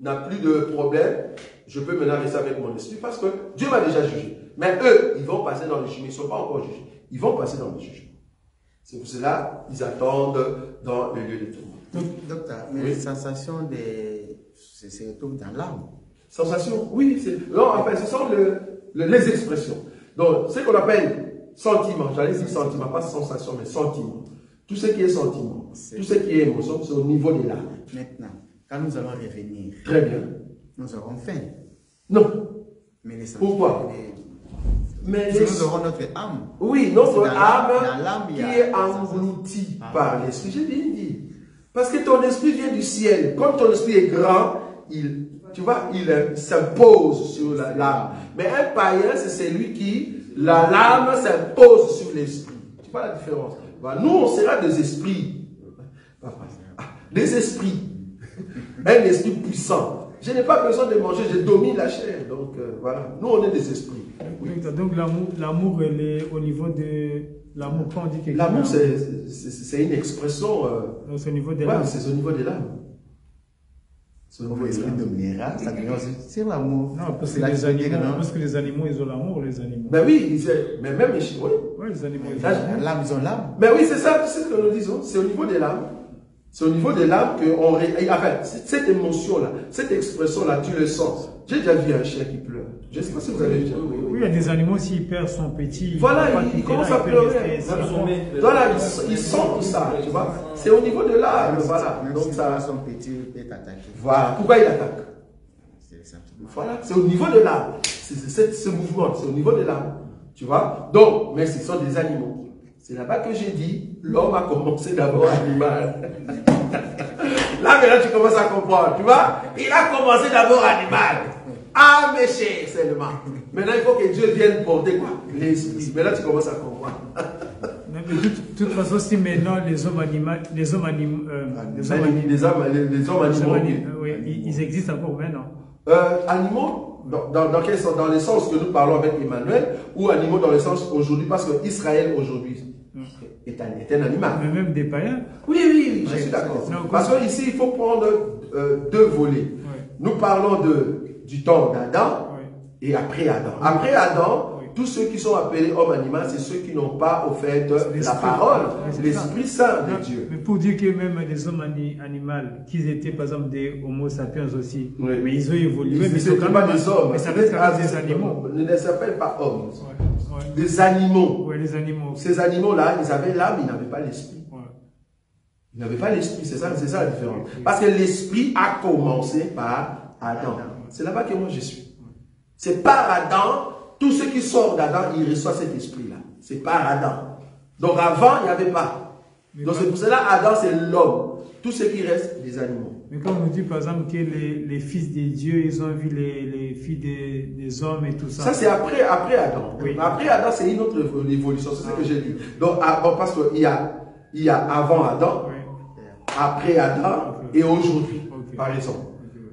n'a plus de problème. Je peux maintenant rester avec mon esprit parce que Dieu m'a déjà jugé. Mais eux, ils vont passer dans le jugement. Ils ne sont pas encore jugés. Ils vont passer dans le jugement. C'est pour cela qu'ils attendent dans le lieu de tourment. Docteur, mais les sensations se retrouvent dans l'âme. Sensations, oui. Non, enfin, ce sont les expressions. Donc, ce qu'on appelle sentiment, j'allais dire sentiment, pas sensation, mais sentiment. Tout ce qui est sentiment, tout ce qui est émotion, c'est au niveau de l'âme. Maintenant, quand nous allons revenir, très bien, nous aurons faim. Non. Mais les pourquoi? Mais nous aurons notre âme. Oui, notre âme qui est engloutie par l'esprit. J'ai bien dit. Parce que ton esprit vient du ciel. Comme ton esprit est grand, il s'impose sur l'âme. Mais un païen, c'est celui qui, l'âme s'impose sur l'esprit. Tu vois la différence? Nous, on sera des esprits. Des esprits. Un esprit puissant. Je n'ai pas besoin de manger, je domine la chair. Donc, voilà. Nous, on est des esprits. Oui. Donc, l'amour, elle est au niveau de... L'amour, quand on dit quelque chose... L'amour, c'est une expression... c'est au niveau de l'âme. C'est au niveau de l'âme. C'est au niveau de l'esprit dominera, ça devient c'est l'amour. Non, parce que les animaux, ils ont l'amour, les animaux. Ben oui, mais même les chiens, oui. Oui, les animaux, ils ont l'amour. L'âme, ils ont l'âme. Ben oui, c'est ça, c'est ce que nous disons. C'est au niveau de l'âme. C'est au niveau de l'âme qu'on... Enfin, cette émotion-là, cette expression-là, tu le sens. J'ai déjà vu un chien qui pleure. Je ne sais pas si vous avez vu. Oui, il y a des animaux, s'ils perdent son petit... Voilà, ils commencent à pleurer. Voilà, ils sentent tout ça, tu vois. C'est au niveau de l'âme, voilà. Donc ça... son petit peut attaquer. Voilà, pourquoi il attaque? Voilà, c'est au niveau de l'âme. Ce mouvement, c'est au niveau de l'âme. Tu vois. Donc, mais ce sont des animaux. C'est là-bas que j'ai dit, l'homme a commencé d'abord animal. Là, maintenant, tu commences à comprendre. Tu vois? Il a commencé d'abord animal. Ah, mes chers, seulement. Maintenant, il faut que Dieu vienne porter quoi? L'esprit. Maintenant, tu commences à comprendre. De toute façon, si maintenant les hommes animaux, ils existent encore maintenant. Animaux, dans quel sens? Dans le sens que nous parlons avec Emmanuel, ou animaux dans le sens aujourd'hui, parce que Israël aujourd'hui est un animal. Mais même des païens. Oui, je suis d'accord. Parce qu'ici, il faut prendre deux volets. Nous parlons du temps d'Adam et après Adam. Après Adam, tous ceux qui sont appelés hommes animaux, c'est ceux qui n'ont pas au fait la parole, l'Esprit Saint de Dieu. Mais pour dire que même des hommes animaux, qu'ils étaient par exemple des homo sapiens aussi, mais ils ont évolué. Mais ce ne sont pas des hommes, mais ça reste quand même des animaux. Ils ne s'appellent pas hommes. Des animaux. Oui, les animaux. Ces animaux-là, ils avaient l'âme, ils n'avaient pas l'esprit. Ils n'avaient pas l'esprit, c'est ça la différence. Parce que l'esprit a commencé par Adam. C'est là-bas que moi je suis. C'est par Adam. Tous ceux qui sortent d'Adam, ils reçoivent cet esprit-là. C'est par Adam. Donc avant, il n'y avait pas. Donc c'est pour cela Adam, c'est l'homme. Tous ceux qui restent, les animaux. Mais quand on nous dit par exemple que les fils des dieux, ils ont vu les filles des hommes et tout ça. Ça c'est après Adam. Oui. Après Adam, c'est une autre évolution. C'est ce que j'ai dit. Donc parce qu'il y a avant Adam, après Adam et aujourd'hui, par exemple.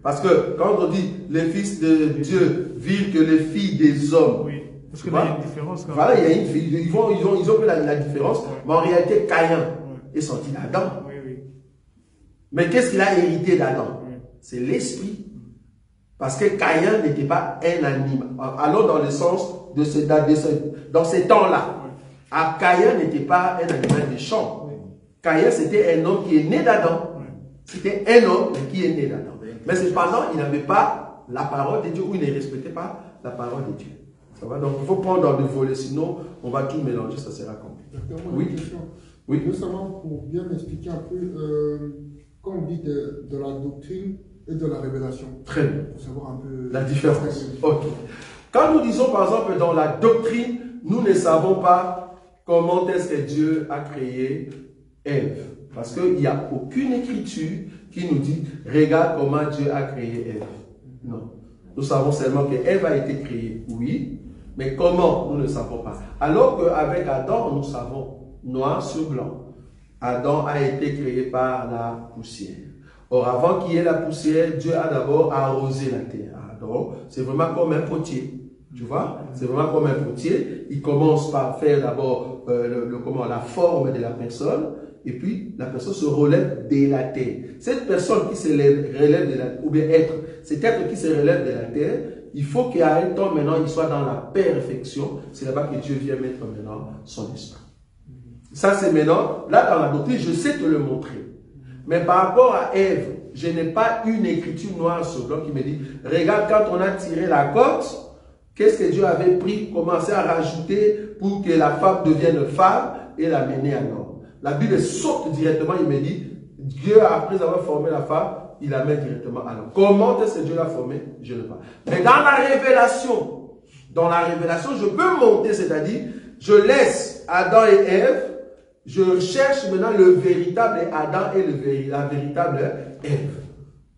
Parce que quand on dit les fils de Dieu vivent que les filles des hommes. Oui, parce que là, il y a une différence. Voilà, il y a une fille. Ils ont vu la différence. Mais en réalité, Caïn est sorti d'Adam. Mais qu'est-ce qu'il a hérité d'Adam? C'est l'esprit. Parce que Caïn n'était pas un animal. Alors, dans le sens dans ces temps-là, Caïn n'était pas un animal des champs. Caïn, c'était un homme qui est né d'Adam. C'était un homme qui est né d'Adam. Mais cependant, il n'avait pas la parole de Dieu ou il ne respectait pas la parole de Dieu. Ça va? Donc il faut prendre dans le volet, sinon on va tout mélanger, ça sera compliqué. Oui. Oui. Justement, pour bien m'expliquer un peu, quand on dit de la doctrine et de la révélation. Très bien. Pour savoir un peu la différence. Ok. Quand nous disons par exemple dans la doctrine, nous ne savons pas comment est-ce que Dieu a créé Ève. Parce qu'il n'y a aucune écriture qui nous dit « Regarde comment Dieu a créé Ève ». Non. Nous savons seulement que Ève a été créée, oui, mais comment, nous ne savons pas. Alors qu'avec Adam, nous savons noir sur blanc. Adam a été créé par la poussière. Or, avant qu'il y ait la poussière, Dieu a d'abord arrosé la terre. Donc, c'est vraiment comme un potier. Tu vois? C'est vraiment comme un potier. Il commence par faire d'abord la forme de la personne. Et puis, la personne se relève de la terre. Cette personne qui se relève de la terre, ou bien cet être qui se relève de la terre, il faut qu'à un temps maintenant, il soit dans la perfection. C'est là-bas que Dieu vient mettre maintenant son esprit. Ça, c'est maintenant, là dans la doctrine, je sais te le montrer. Mais par rapport à Ève, je n'ai pas une écriture noire sur blanc qui me dit, regarde, quand on a tiré la côte, qu'est-ce que Dieu avait pris, commencé à rajouter pour que la femme devienne femme et la mener à l'homme. La Bible saute directement, il me dit, Dieu, après avoir formé la femme, il la met directement à l'homme. Comment est-ce que Dieu l'a formé? Je ne sais pas. Mais dans la révélation, je peux monter, c'est-à-dire, je laisse Adam et Ève, je cherche maintenant le véritable Adam et la véritable Ève.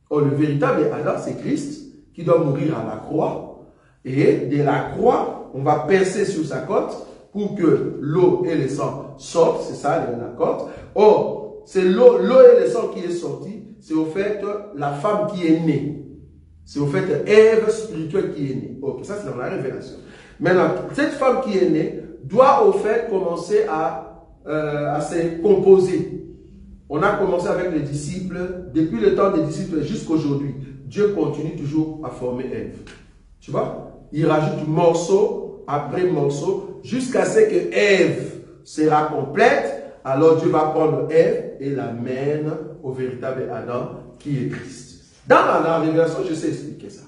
Or, le véritable Adam, c'est Christ, qui doit mourir à la croix. Et de la croix, on va percer sur sa côte, pour que l'eau et le sang sortent, c'est ça la côte. Or, c'est l'eau et le sang qui est sorti, c'est au fait la femme qui est née. C'est au fait Ève spirituelle qui est née. Ok, ça c'est dans la révélation. Maintenant, cette femme qui est née doit au fait commencer à se composer. On a commencé avec les disciples, depuis le temps des disciples jusqu'aujourd'hui. Dieu continue toujours à former Ève. Tu vois? Il rajoute morceau après morceau, jusqu'à ce que Ève sera complète, alors Dieu va prendre Ève et la mène au véritable Adam qui est Christ. Dans la révélation, je sais expliquer ça.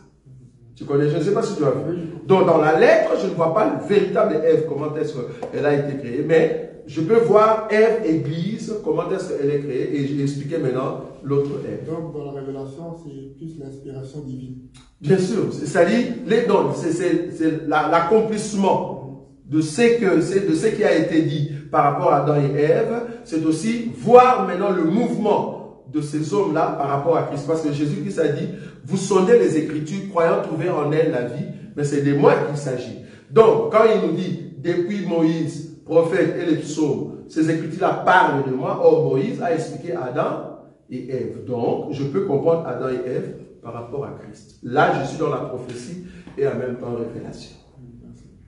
Tu connais, je ne sais pas si tu as vu. Donc dans la lettre, je ne vois pas le véritable Ève, comment est-ce qu'elle a été créée, mais je peux voir Ève Église, comment est-ce qu'elle est créée, et je vais expliquer maintenant l'autre Ève. Donc dans la révélation, c'est plus l'inspiration divine. Bien sûr, c'est-à-dire les dons, c'est l'accomplissement de ce qui a été dit par rapport à Adam et Ève. C'est aussi voir maintenant le mouvement de ces hommes-là par rapport à Christ. Parce que Jésus-Christ a dit, vous sondez les Écritures, croyant trouver en elles la vie, mais c'est de moi qu'il s'agit. Donc, quand il nous dit, depuis Moïse, prophète et les psaumes, ces Écritures-là parlent de moi, or Moïse a expliqué Adam et Ève. Donc, je peux comprendre Adam et Ève par rapport à Christ. Là, je suis dans la prophétie et en même temps révélation.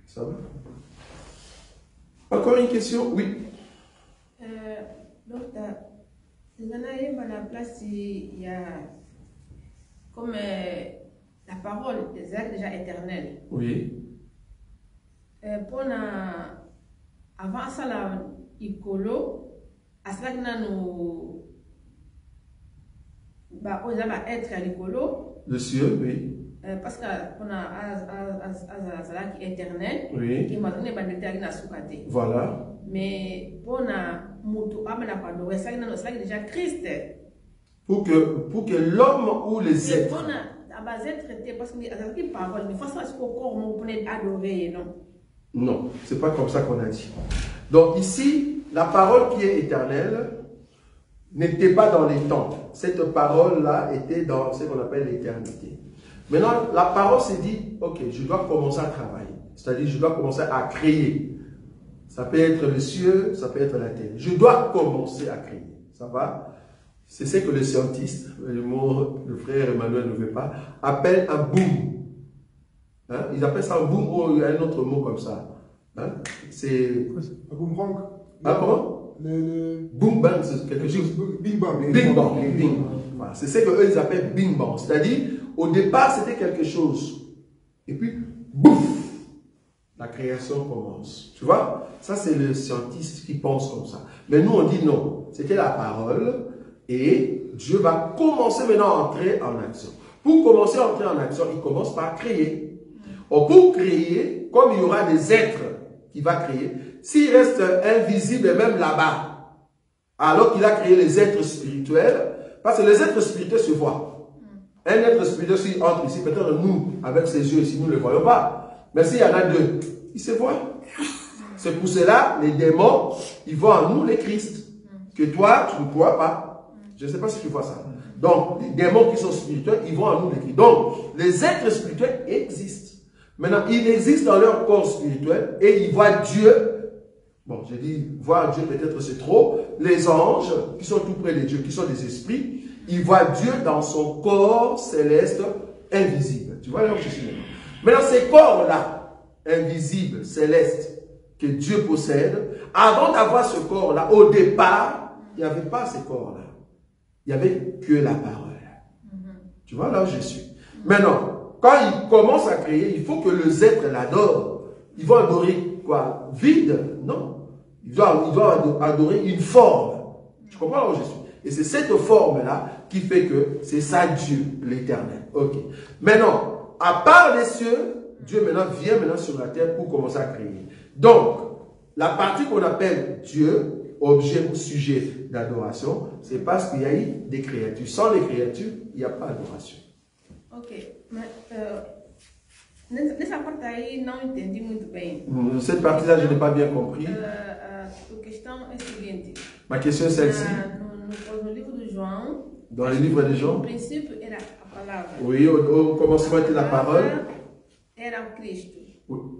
Ça va? Encore une question? Oui. Donc, dans la place, il y a comme la parole des actes déjà éternels. Oui. Avant ça, il colo, à cela que nous être à l'écolo. Le ciel, oui. Parce qu'on a cela qui est éternel. Oui. Qui m'a donné la soukate. Voilà. Mais pour ça c'est déjà Christ. Pour que l'homme ou les êtres. Parce que parole, mais faut savoir ce qu'on peut adorer, non? Non, c'est pas comme ça qu'on a dit. Donc ici, la parole qui est éternelle n'était pas dans les temps. Cette parole-là était dans ce qu'on appelle l'éternité. Maintenant, la parole s'est dit, ok, je dois commencer à travailler. C'est-à-dire, je dois commencer à créer. Ça peut être le ciel, ça peut être la terre. Je dois commencer à créer. Ça va? C'est ce que les scientistes, le frère Emmanuel ne veut pas, appellent un boom. Hein? Ils appellent ça un boom ou un autre mot comme ça. Hein? C'est... Un boomerang. Ah, comment? Boom bang, c'est quelque chose. Bing bang. Bing bang. Voilà. C'est ce qu'eux ils appellent bing bang. C'est-à-dire, au départ, c'était quelque chose. Et puis, bouf, la création commence. Tu vois? Ça, c'est le scientiste qui pense comme ça. Mais nous, on dit non. C'était la parole et Dieu va commencer maintenant à entrer en action. Pour commencer à entrer en action, il commence par créer. Or, pour créer, comme il y aura des êtres qui va créer, s'il reste invisible même là-bas, alors qu'il a créé les êtres spirituels, parce que les êtres spirituels se voient. Un être spirituel, s'il entre ici, peut-être nous, avec ses yeux ici, nous ne le voyons pas. Mais s'il y en a deux, ils se voient. C'est pour cela, les démons, ils voient en nous les Christ. Que toi, tu ne vois pas. Je ne sais pas si tu vois ça. Donc, les démons qui sont spirituels, ils voient en nous les Christ. Donc, les êtres spirituels existent. Maintenant, ils existent dans leur corps spirituel et ils voient Dieu. Bon, j'ai dit, voir Dieu peut-être c'est trop. Les anges, qui sont tout près de Dieu, qui sont des esprits, ils voient Dieu dans son corps céleste invisible. Tu vois là où je suis maintenant. Maintenant, ces corps-là, invisibles, célestes, que Dieu possède, avant d'avoir ce corps-là, au départ, il n'y avait pas ces corps-là. Il n'y avait que la parole. Tu vois là où je suis. Maintenant, quand il commence à créer, il faut que les êtres l'adorent. Ils vont adorer quoi? Vide? Non. Ils doivent adorer une forme. Tu comprends là où je suis? Et c'est cette forme-là qui fait que c'est ça Dieu, l'éternel. Ok. Maintenant, à part les cieux, Dieu maintenant vient maintenant sur la terre pour commencer à créer. Donc, la partie qu'on appelle Dieu, objet ou sujet d'adoration, c'est parce qu'il y a eu des créatures. Sans les créatures, il n'y a pas d'adoration. Ok. Mais, nessa parte aí não entendi muito bem. Cette partie-là, je n'ai pas bien compris. A questão é a seguinte. Ma question est celle-ci. No livro de João. Dans le livre de Jean. No princípio era a palavra. Oui, au commencement était la parole. Era o Cristo.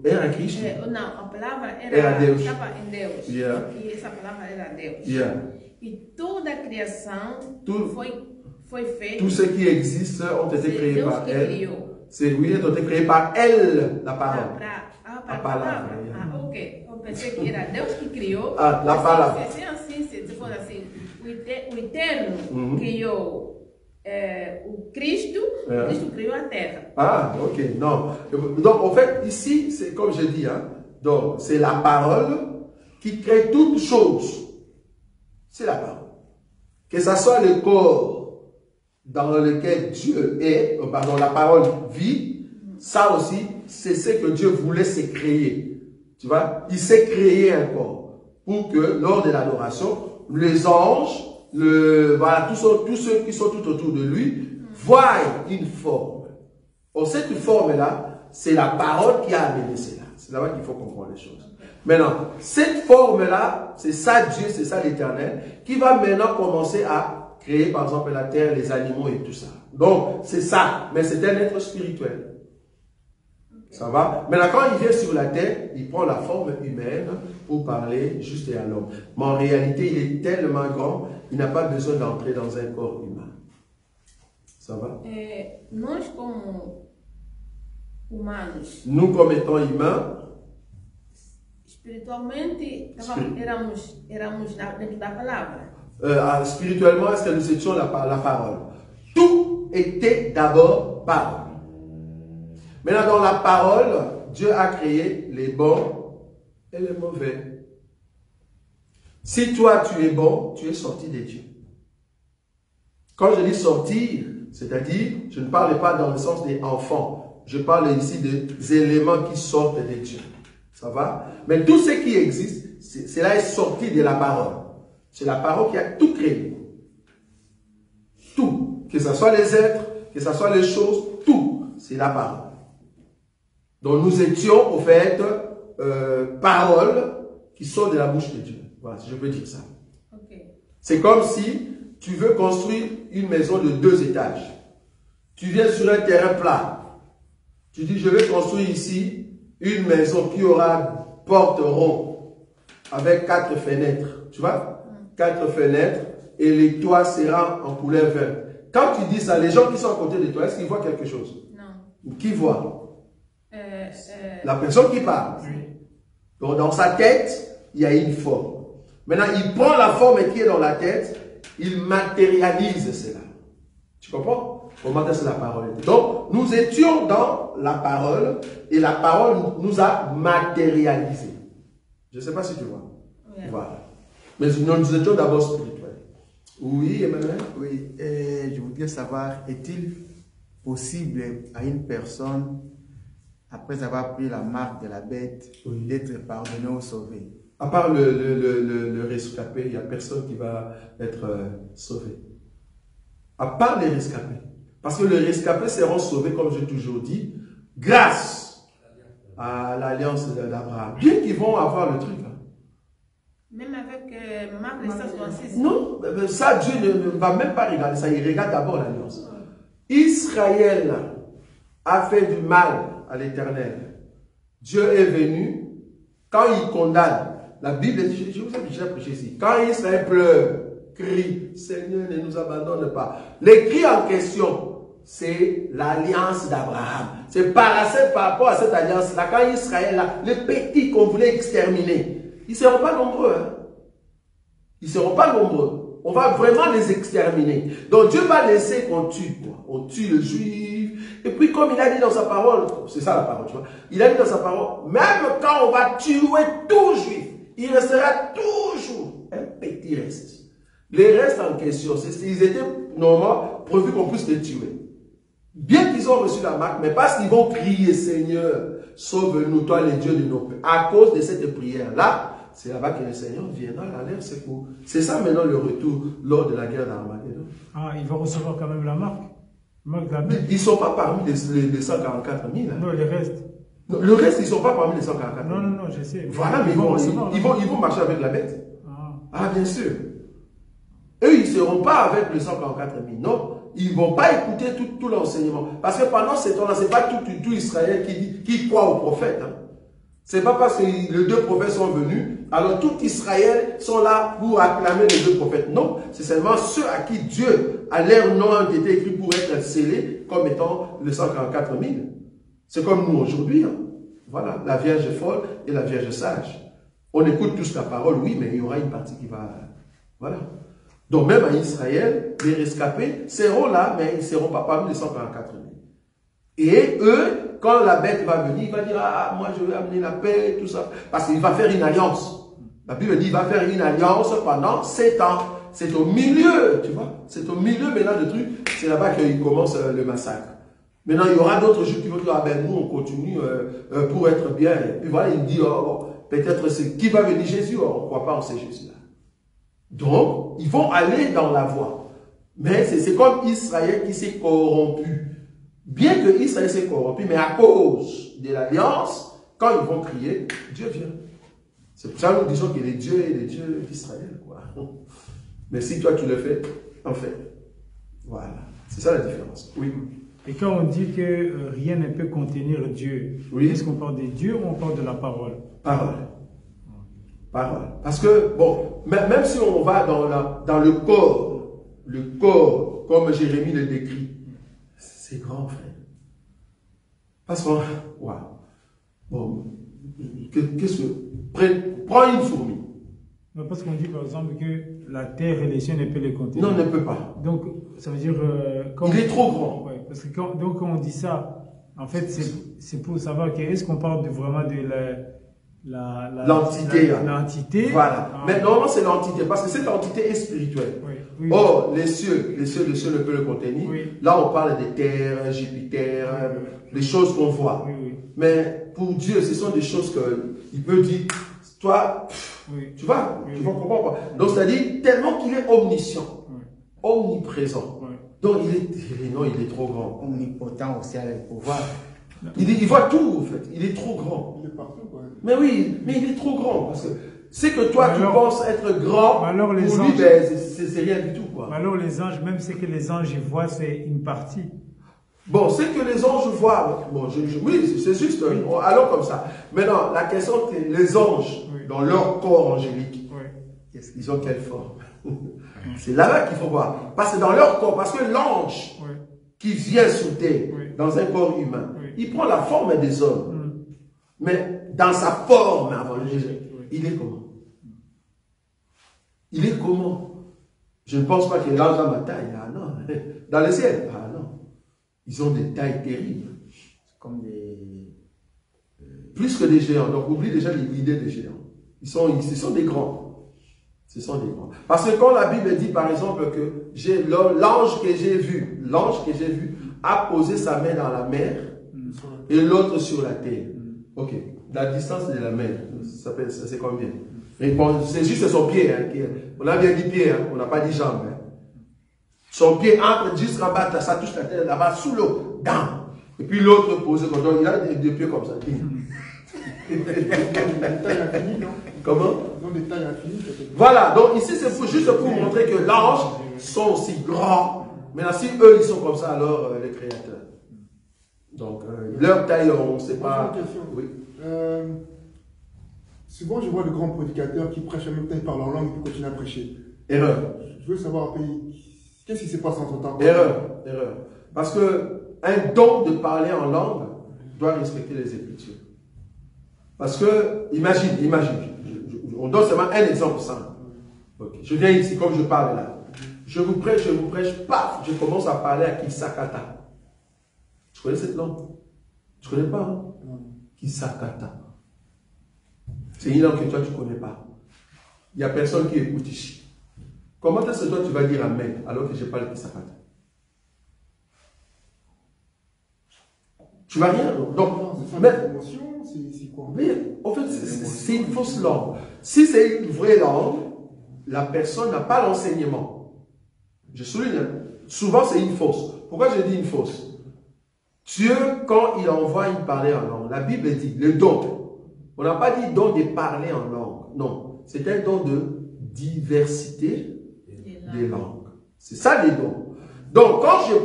Era Cristo? Não, a palavra era Deus. Estava em Deus. Yeah. E essa palavra era Deus. Yeah. E toda a criação foi feita. Tout ce qui existe ont été créés Deus par que elle. criou. C'est oui, ont été créés par elle, la parole. A palavra. Ah, ok. Eu pensei que era Deus que criou. Ah, la palavra. Se for assim, o Eterno criou o Cristo, o Cristo criou a terra. Ah, ok, non. Donc, en fait, ici, c'est comme je dis, hein, donc, c'est la parole qui crée toutes choses. C'est la parole. Que ce soit le corps dans lequel Dieu est, pardon, la parole vit, ça aussi, c'est ce que Dieu voulait se créer. Tu vois, il s'est créé un corps pour que, lors de l'adoration, les anges, voilà, tous ceux qui sont tout autour de lui, voient une forme. Or, cette forme-là, c'est la parole qui a amené cela. C'est là-bas qu'il faut comprendre les choses. Maintenant, cette forme-là, c'est ça Dieu, c'est ça l'Éternel, qui va maintenant commencer à créé par exemple la terre, les animaux et tout ça. Donc, c'est ça. Mais c'est un être spirituel. Ça va? Maintenant, quand il vient sur la terre, il prend la forme humaine pour parler juste à l'homme. Mais en réalité, il est tellement grand, il n'a pas besoin d'entrer dans un corps humain. Ça va? Nós, como humanos, nous, comme étant humains, espiritualmente, éramos dentro da palavra. Spirituellement, est-ce que nous étions la parole? Tout était d'abord parole. Maintenant, dans la parole, Dieu a créé les bons et les mauvais. Si toi, tu es bon, tu es sorti de Dieu. Quand je dis sortir, c'est-à-dire, je ne parle pas dans le sens des enfants. Je parle ici des éléments qui sortent de Dieu. Ça va? Mais tout ce qui existe, cela est sorti de la parole. C'est la parole qui a tout créé. Tout. Que ce soit les êtres, que ce soit les choses, tout. C'est la parole. Donc nous étions, au fait, paroles qui sortent de la bouche de Dieu. Voilà, si je peux dire ça. Okay. C'est comme si tu veux construire une maison de 2 étages. Tu viens sur un terrain plat. Tu dis, je vais construire ici une maison qui aura porte ronde avec 4 fenêtres. Tu vois? 4 fenêtres et les toits sera en couleur verte. Quand tu dis ça, les gens qui sont à côté de toi, est-ce qu'ils voient quelque chose? Non. Qui voit? La personne qui parle. Donc dans sa tête, il y a une forme. Maintenant, il prend la forme qui est dans la tête, il matérialise cela. Tu comprends? Comment est-ce que la parole était? Donc, nous étions dans la parole et la parole nous a matérialisé. Je ne sais pas si tu vois. Oui. Voilà. Mais nous étions d'abord spirituels. Oui, Emmanuel? Oui, et je voudrais savoir, est-il possible à une personne, après avoir pris la marque de la bête, oui, d'être pardonné ou sauvé? À part le rescapé, il n'y a personne qui va être sauvé. À part les rescapés. Parce que les rescapés seront sauvés, comme j'ai toujours dit, grâce à l'alliance d'Abraham. Bien qu'ils vont avoir le truc. Hein. Même avec Marc de 166. Non, ça Dieu ne va même pas regarder ça. Il regarde d'abord l'alliance. Israël a fait du mal à l'Éternel. Dieu est venu, quand il condamne, la Bible dit, je vous ai déjà prêché ici, quand Israël pleure, crie, Seigneur ne nous abandonne pas. Les cris en question, c'est l'alliance d'Abraham. C'est par rapport à cette alliance-là, quand Israël, là, les petits qu'on voulait exterminer, ils ne seront pas nombreux. Hein. Ils ne seront pas nombreux. On va vraiment les exterminer. Donc Dieu va laisser qu'on tue. Quoi. On tue le juif. Et puis comme il a dit dans sa parole, c'est ça la parole, tu vois. Il a dit dans sa parole, même quand on va tuer tout juif, il restera toujours un petit reste. Les restes en question, ils étaient normalement prévus qu'on puisse les tuer. Bien qu'ils ont reçu la marque, mais parce qu'ils vont crier, Seigneur, sauve-nous, toi les dieux de nos pères. À cause de cette prière-là, c'est là-bas que le Seigneur viendra à l'air secours. C'est ça maintenant le retour lors de la guerre d'Armageddon. Ah, il va recevoir quand même la marque. Ils ne sont pas parmi les 144 000. Hein. Non, les restes. Non, le reste, ils ne sont pas parmi les 144 000. Non, je sais. Voilà, mais ils vont marcher avec la bête. Ah, bien sûr. Eux, ils ne seront pas avec les 144 000. Non. Ils ne vont pas écouter tout l'enseignement. Parce que pendant ce temps-là, ce n'est pas tout Israël qui croit aux prophètes. Hein. Ce n'est pas parce que les 2 prophètes sont venus, alors tout Israël sont là pour acclamer les 2 prophètes. Non, c'est seulement ceux à qui Dieu, à leur nom, ont été écrits pour être scellés comme étant les 144 000. C'est comme nous aujourd'hui. Hein. Voilà, la Vierge folle et la Vierge sage. On écoute tous la parole, oui, mais il y aura une partie qui va... Voilà. Donc même à Israël, les rescapés seront là, mais ils ne seront pas parmi les 144 000. Et eux, quand la bête va venir, il va dire, ah, moi je vais amener la paix, tout ça. Parce qu'il va faire une alliance. La Bible dit, il va faire une alliance pendant 7 ans. C'est au milieu, tu vois. C'est au milieu maintenant de trucs. C'est là-bas qu'il commence le massacre. Maintenant, il y aura d'autres juifs qui vont dire, ah ben nous, on continue pour être bien. Et puis voilà, il dit, oh, peut-être c'est qui va venir Jésus, on ne croit pas en ce Jésus-là. Donc, ils vont aller dans la voie. Mais c'est comme Israël qui s'est corrompu. Bien que Israël s'est corrompu, mais à cause de l'alliance, quand ils vont crier, Dieu vient. C'est pour ça que nous disons qu'il est Dieu et les dieux d'Israël. Mais si toi tu le fais, en fait. Voilà. C'est ça la différence. Oui. Et quand on dit que rien ne peut contenir Dieu, oui. Est-ce qu'on parle de Dieu ou on parle de la parole? Parole. Parole. Parce que, bon, même si on va dans le corps, comme Jérémie le décrit, c'est grand, frère. Parce que, wow. Bon, qu'est-ce que. Prends une fourmi. Non, parce qu'on dit par exemple que la terre et les cieux ne peuvent les contenir. Non, ne peut pas. Donc, ça veut dire. Il est trop grand. Ouais, parce que quand on dit ça, en fait, c'est pour savoir que est-ce qu'on parle vraiment de l'entité. L'entité. Voilà. Mais normalement, c'est l'entité, parce que cette entité est spirituelle. Oui, oui, or, les cieux ne peuvent le contenir. Oui. Là, on parle des terres, Jupiter, les choses qu'on voit. Oui, oui. Mais pour Dieu, ce sont des choses qu'il peut dire, toi, tu vois, tu vas comprendre. Donc, c'est-à-dire, tellement qu'il est omniscient, omniprésent. Donc, il est trop grand. Omnipotent aussi avec le pouvoir. Il voit tout, en fait. Il est trop grand. Il est partout, quoi. Mais oui, mais il est trop grand. Parce que c'est que toi, tu penses être grand. Alors les pour anges, lui, ben, c'est rien du tout, quoi. Alors, les anges, même ce que les anges voient, c'est une partie. Bon, ce que les anges voient, bon, oui, c'est juste, allons comme ça. Maintenant, la question, c'est les anges, dans leur corps angélique, ils ont quelle forme? C'est là-bas qu'il faut voir. Parce que dans leur corps, parce que l'ange qui vient sous terre, dans un corps humain, il prend la forme des hommes. Mais dans sa forme avant il est comment? Il est comment? Je ne pense pas que l'ange a ma taille. Ah non. Dans le ciel. Ah non. Ils ont des tailles terribles. Comme des... Plus que des géants. Donc oublie déjà l'idée des géants. Ce sont des grands. Ce sont des grands. Parce que quand la Bible dit par exemple que l'ange que j'ai vu a posé sa main dans la mer et l'autre sur la terre. Ok. La distance de la mer, c'est combien? C'est juste son pied. Hein, on a bien dit pied, hein, on n'a pas dit jambe. Hein. Son pied entre jusqu'en bas, ça touche la terre là-bas sous l'eau. Et puis l'autre posé comme ça. Il a des pieds comme ça. Comment? Voilà, donc ici c'est juste pour montrer que l'ange sont aussi grands. Maintenant, si eux ils sont comme ça, alors les créateurs. Donc leur taille, on ne sait pas. Une question. Oui. Souvent, je vois de grands prédicateurs qui prêchent en même temps, ils parlent en langue et puis continuent à prêcher. Erreur. Je veux savoir un peu, qu'est-ce qui se passe entre temps? Erreur. Parce que un don de parler en langue doit respecter les Écritures. Parce que, imagine, on donne seulement un exemple simple. Okay. Je viens ici, comme je parle là. Je vous prêche, paf, je commence à parler à Kisakata. Tu connais cette langue? Tu connais pas, hein? Kisakata. C'est une langue que toi tu ne connais pas. Il n'y a personne qui écoute ici. Comment est-ce que toi tu vas dire Amen alors que je parle Kisakata? Tu vas rien. Donc, mais en fait, c'est une fausse langue. Si c'est une vraie langue, la personne n'a pas l'enseignement. Je souligne, souvent c'est une fausse. Pourquoi je dis une fausse? Dieu, quand il envoie une parler en langue, la Bible dit le don. On n'a pas dit don de parler en langue. Non, c'est un don de diversité des langues. C'est ça les dons. Donc, quand je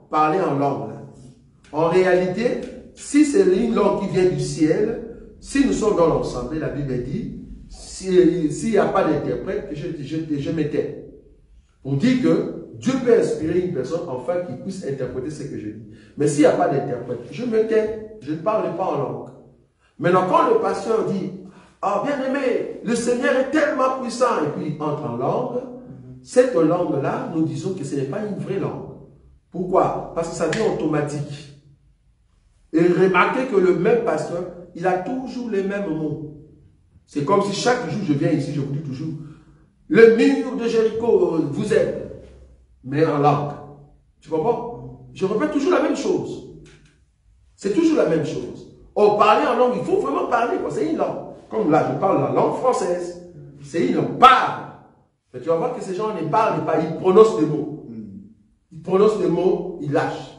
parler en langue, là, en réalité, si c'est une langue qui vient du ciel, si nous sommes dans l'ensemble, la Bible dit, s'il n'y a pas d'interprète, je m'étais. On dit que Dieu peut inspirer une personne afin qu'il puisse interpréter ce que je dis. Mais s'il n'y a pas d'interprète, je me tais, je ne parle pas en langue. Maintenant, quand le pasteur dit, ah bien aimé, le Seigneur est tellement puissant, et puis il entre en langue, cette langue-là, nous disons que ce n'est pas une vraie langue. Pourquoi? Parce que ça devient automatique. Et remarquez que le même pasteur, il a toujours les mêmes mots. C'est comme si chaque jour je viens ici, je vous dis toujours, le mur de Jéricho vous aide, mais en langue. Tu comprends? Je répète toujours la même chose. C'est toujours la même chose. Or, parler en langue, il faut vraiment parler, c'est une langue. Comme là, je parle la langue française. C'est une langue, parle. Mais tu vas voir que ces gens ne parlent pas, ils prononcent des mots. Ils prononcent des mots, ils lâchent.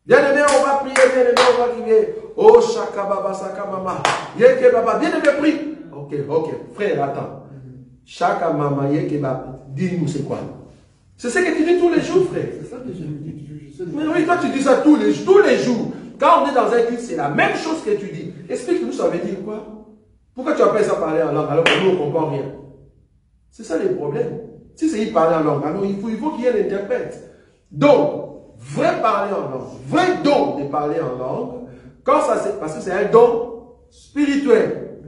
Bien-aimé, on va prier, bien-aimé, on va prier. Oh, Shaka Baba, Saka Mama. Yeke Baba, bien-aimé, prie. Ok, frère, attends. Shaka Mama, Yeke Baba, dis-nous c'est quoi? C'est ce que tu dis tous les jours, frère. C'est ça que je me dis. Mais oui, toi tu dis ça tous les jours. Quand on est dans un culte, c'est la même chose que tu dis. Explique-nous, ça veut dire quoi? Pourquoi tu appelles ça parler en langue alors que nous on ne comprend rien? C'est ça les problèmes. Si c'est y parler en langue, alors il faut qu'il y ait l'interprète. Donc, vrai parler en langue, vrai don de parler en langue, quand ça c'est parce que c'est un don spirituel.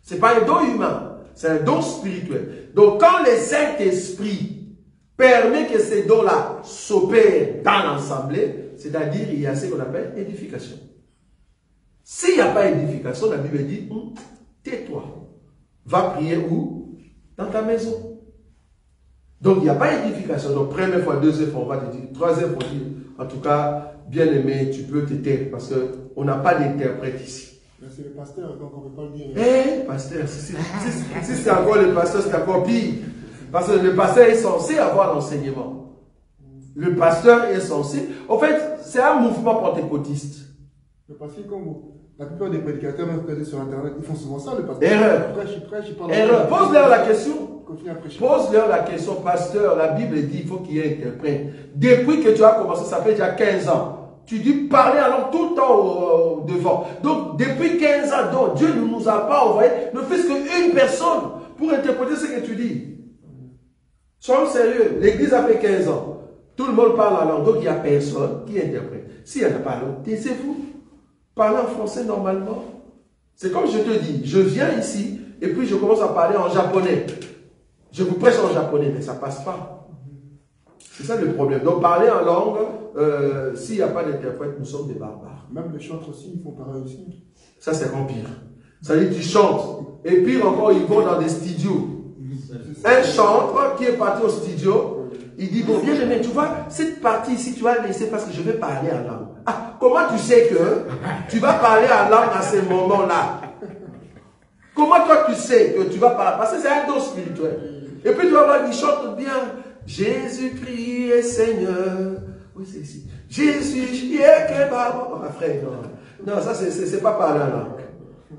C'est pas un don humain, c'est un don spirituel. Donc quand le Saint-Esprit permet que ces dons-là s'opèrent dans l'assemblée, c'est-à-dire il y a ce qu'on appelle édification. S'il n'y a pas édification, la Bible dit, tais-toi. Va prier où? Dans ta maison. Donc il n'y a pas édification. Donc première fois, deuxième fois, on va te dire, troisième fois, en tout cas, bien aimé, tu peux te taire parce qu'on n'a pas d'interprète ici. Mais c'est le pasteur, donc on ne peut pas le dire. Eh, pasteur, si c'est encore le pasteur, c'est encore pire. Parce que le pasteur est censé avoir l'enseignement. Le pasteur est censé... En fait, c'est un mouvement pentecôtiste. Le pasteur, comme la plupart des prédicateurs, même regardez sur Internet, ils font souvent ça, le pasteur. Erreur. Prêche, il parle. Erreur. Pose-leur la question. Continue à prêcher. Pose-leur la question, pasteur. La Bible dit qu'il faut qu'il y ait un interprète. Depuis que tu as commencé, ça fait déjà 15 ans. Tu dis parler en langue tout le temps devant. Donc, depuis 15 ans, donc, Dieu ne nous a pas envoyé, ne fait qu'une personne pour interpréter ce que tu dis. Soyons sérieux. L'église a fait 15 ans. Tout le monde parle en langue, donc il n'y a personne qui interprète. S'il n'y en a pas langue, taisez-vous. Parlez en français normalement. C'est comme je te dis, je viens ici et puis je commence à parler en japonais. Je vous prêche en japonais, mais ça ne passe pas. C'est ça le problème. Donc parler en langue, s'il n'y a pas d'interprète, nous sommes des barbares. Même les chantres aussi, ils font pareil aussi. Ça c'est encore pire. Ça veut dire qu'ils chantent. Et pire encore, ils vont dans des studios. Un chanteur qui est parti au studio, il dit, bon, bien aimé, tu vois, cette partie ici, tu vas laisser parce que je vais parler en langue. Ah, comment tu sais que tu vas parler en langue à ce moment-là? Comment toi tu sais que tu vas parler? Parce que c'est un don spirituel. Et puis tu vas voir, il chante bien. Jésus-Christ est Seigneur. Oui, c'est ici. Jésus est Baba. Ah, frère, non. Non, ça, c'est pas parler en langue.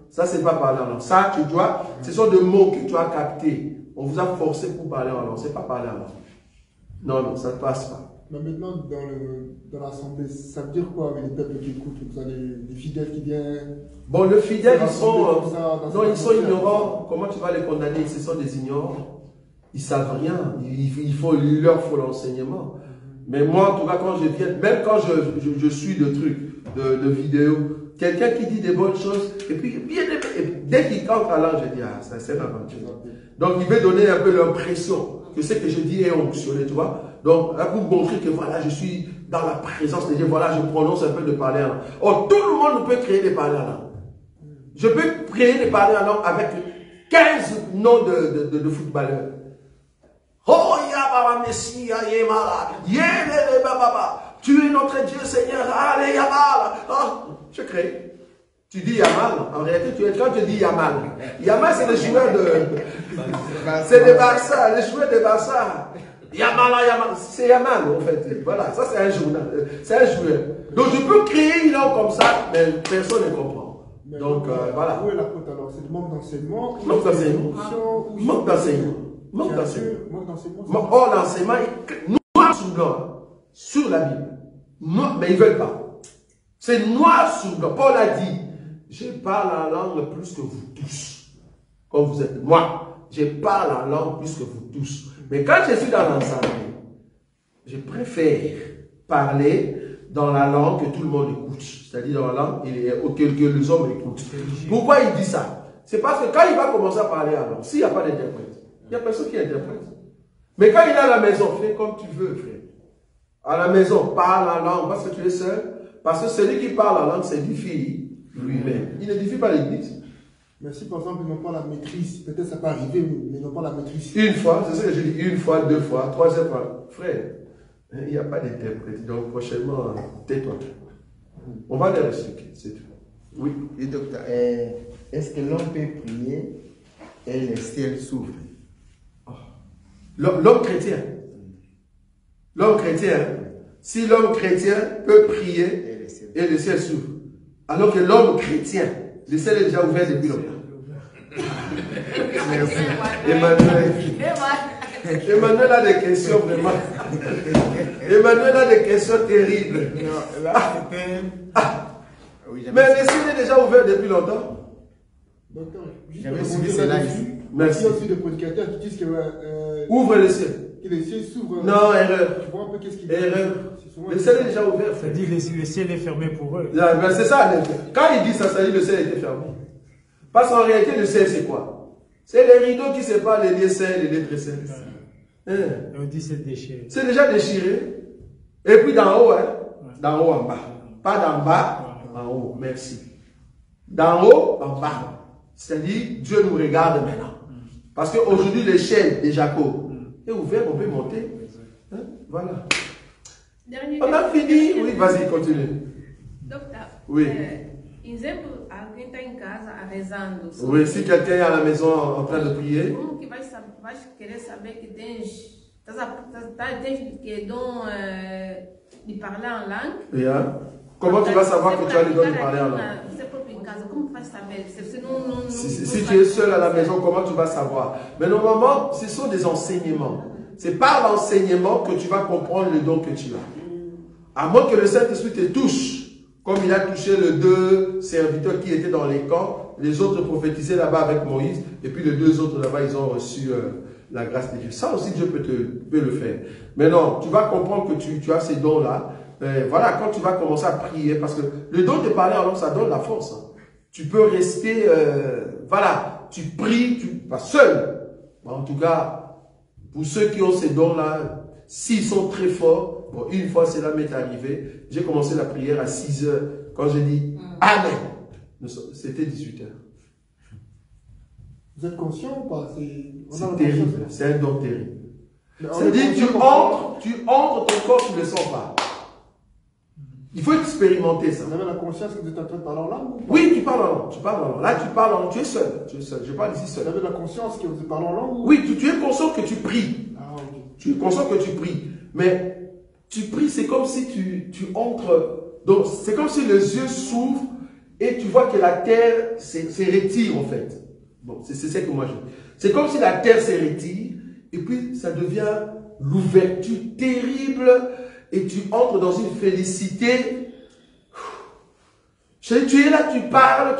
Ça, c'est pas parler en langue. Ça, tu dois, ce sont des mots que tu as captés. On vous a forcé pour parler en langue. C'est pas parler en langue. Non, non, ça ne passe pas. Mais maintenant, dans l'assemblée, ça veut dire quoi avec les peuples qui écoutent? Vous avez des fidèles qui viennent? Bon, les fidèles, ils sont... non, ils sont ignorants. Comment tu vas les condamner? Ce sont des ignorants. Ils ne savent rien. Il leur faut l'enseignement. Mais moi, en tout cas, quand je viens, même quand je suis de trucs, de vidéos, quelqu'un qui dit des bonnes choses, et puis dès qu'il entre à l'âge, je dis, ah, c'est une aventure. Donc, il veut donner un peu l'impression que ce que je dis est onctionné, tu vois. Donc, pour montrer que voilà, je suis dans la présence de Dieu, voilà, je prononce un peu de parler en langue. Oh, tout le monde peut créer des parler en langue. Je peux créer des parler en langue avec 15 noms de footballeurs. Oh, Yababa Messia, Yemala, Yele Baba, tu es notre Dieu Seigneur, allez Yamala. Oh, je crée. Tu dis Yamal, en réalité, quand tu dis Yamal, Yamal c'est le joueur c'est des Barça, le joueur de Barça. Yamal, c'est Yamal en fait. Voilà, ça c'est un journal, c'est un joueur. Donc je peux créer une langue comme ça, mais personne ne comprend. Mais donc voilà. Où est la faute alors? C'est le manque d'enseignement? Manque d'enseignement. Manque d'enseignement. Manque d'enseignement. Or l'enseignement est noir sur blanc sur la Bible. Mais ils ne veulent pas. C'est noir sur blanc. Paul a dit, je parle en langue plus que vous tous. Comme vous êtes. Moi, je parle en langue plus que vous tous. Mais quand je suis dans l'assemblée, je préfère parler dans la langue que tout le monde écoute. C'est-à-dire dans la langue que les hommes écoutent. Pourquoi il dit ça? C'est parce que quand il va commencer à parler en langue, s'il n'y a pas d'interprète, il n'y a personne qui interprète. Mais quand il est à la maison, fais comme tu veux, frère. À la maison, parle en langue parce que tu es seul. Parce que celui qui parle en langue s'édifie lui-même. Il n'édifie pas l'église. Mais si par exemple ils n'ont pas la maîtrise, peut-être ça peut arriver, mais ils n'ont pas la maîtrise. Une fois, c'est ce que je dis, une fois, deux fois, troisième fois. Frère, il n'y a pas d'interprète. Donc prochainement, tais-toi. On va les expliquer, c'est tout. Oui. Et docteur, est-ce que l'homme peut prier et le ciel s'ouvre? L'homme chrétien. L'homme chrétien. Si l'homme chrétien peut prier et le ciel s'ouvre. Alors que l'homme chrétien, le ciel est déjà ouvert depuis longtemps. Merci. Emmanuel. Emmanuel a des questions vraiment. Emmanuel a des questions terribles. Non, là, c'était... Oui, Mais les cieux est déjà ouvert depuis longtemps. Docteur, juste J'avais pour suivi rebondir cela là-dessus, ici. Merci. il y a aussi des prédicateurs qui disent que, Ouvre les cieux. que les cieux s'ouvrent. Non, erreur. Tu vois un peu qu'est-ce qu'il Erreur. C'est souvent- Le ciel est déjà ouvert. Ça dit que le ciel est fermé pour eux. Ah, ben c'est ça. Quand il dit ça, ça dit que le ciel était fermé. Parce qu'en réalité, le ciel, c'est quoi? C'est les rideaux qui séparent les lieux saints et les lieux très saints. Hein? Et on dit c'est déchiré. C'est déjà déchiré. Et puis d'en haut, hein? D'en haut en bas. Pas d'en bas, en haut. Merci. D'en haut, en bas. C'est-à-dire, Dieu nous regarde maintenant. Parce qu'aujourd'hui, l'échelle de Jacob est ouverte, on peut monter. Hein? Voilà. Dernière On a question. fini. Oui, vas-y, continue. Doctor, Oui. exemplo, alguém está em casa rezando. Oui, si quelqu'un est à la maison en train de prier, Como que vais querer saber que tens que dom de parler en langue? bien. Comment tu vas savoir que tu as le don de parler en langue? Você próprio em casa, como vais saber? Si tu es seul à la maison, comment tu vas savoir? Mais normalement, ce sont des enseignements. C'est par l'enseignement que tu vas comprendre le don que tu as. À moins que le Saint-Esprit te touche, comme il a touché les deux serviteurs qui étaient dans les camps, les autres prophétisaient là-bas avec Moïse, et puis les deux autres là-bas, ils ont reçu la grâce de Dieu. Ça aussi, Dieu peut le faire. Mais non, tu vas comprendre que tu as ces dons-là. Voilà, quand tu vas commencer à prier, parce que le don de parler en langue, ça donne la force. Hein. Tu peux rester, voilà, tu pries, pas seul. En tout cas, pour ceux qui ont ces dons-là, s'ils sont très forts, bon, une fois cela m'est arrivé, j'ai commencé la prière à 6 heures. Quand j'ai dit Amen, c'était 18 heures. Vous êtes conscient ou pas? C'est terrible, c'est un don terrible. C'est-à-dire tu entres, ton corps, tu ne le sens pas. Il faut expérimenter ça. Vous avez la conscience que vous êtes en train de parler en langue ou pas? Oui, tu parles en langue. Là, tu parles en langue. Tu es seul. Je parle ici seul. Vous avez la conscience que vous parlez en langue ou... Oui, tu es conscient que tu pries. Ah, ok. Tu es conscient que tu pries. Mais tu pries, c'est comme si tu entres. Donc, c'est comme si les yeux s'ouvrent et tu vois que la terre se retire en fait. Bon, c'est ce que moi je dis. C'est comme si la terre se retire et puis ça devient l'ouverture terrible et tu entres dans une félicité. Tu es là, tu parles,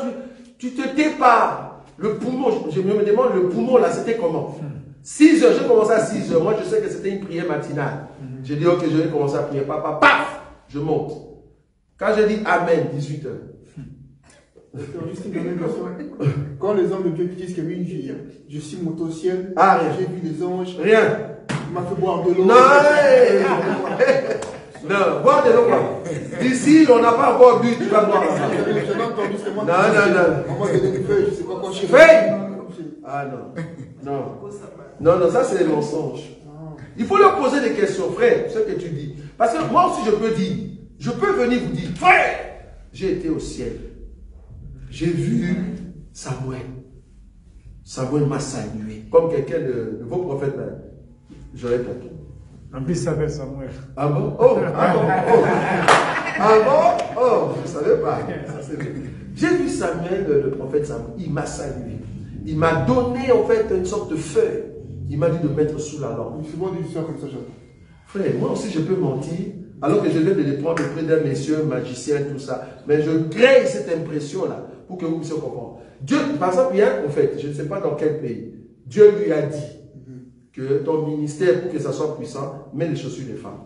tu te tais pas. Le poumon, je me demande, le poumon là, c'était comment? 6 heures, j'ai commencé à 6 heures. Moi, je sais que c'était une prière matinale. J'ai dit, ok, je vais commencer à prier. Papa, paf, je monte. Quand j'ai dit Amen, 18 heures. Juste une dernière question. Quand les hommes de Dieu disent que oui, je suis monté au ciel, rien. j'ai vu les anges, Rien. il m'a fait boire de l'eau. Non, non, boire de l'eau quoi. D'ici, on n'a pas encore bu, tu vas boire. J'avais entendu, c'est moi Non, non, non. On m'a donné une feuille, je sais pas quoi. Feuille? Ah non. Non. Non, non, ça c'est des mensonges. Il faut leur poser des questions, frère, ce que tu dis. Parce que moi aussi je peux dire, je peux venir vous dire, frère, j'ai été au ciel. J'ai vu Samuel. Samuel m'a salué. Comme quelqu'un de vos prophètes, j'aurais pas dit. En plus, ça s'appelle Samuel. Ah bon? Oh, ah bon? Oh. Ah bon? Oh, je ne savais pas. J'ai vu Samuel, le prophète Samuel, il m'a salué. Il m'a donné en fait une sorte de feuille. Il m'a dit de mettre sous la lampe. C'est bon d'histoire comme ça, j'attends. Frère, moi aussi je peux mentir, alors que je viens de les prendre auprès d'un monsieur, magicien, tout ça. Mais je crée cette impression-là pour que vous puissiez comprendre. Dieu, par exemple, il y a un prophète, je ne sais pas dans quel pays, Dieu lui a dit que ton ministère, pour que ça soit puissant, mets les chaussures des femmes.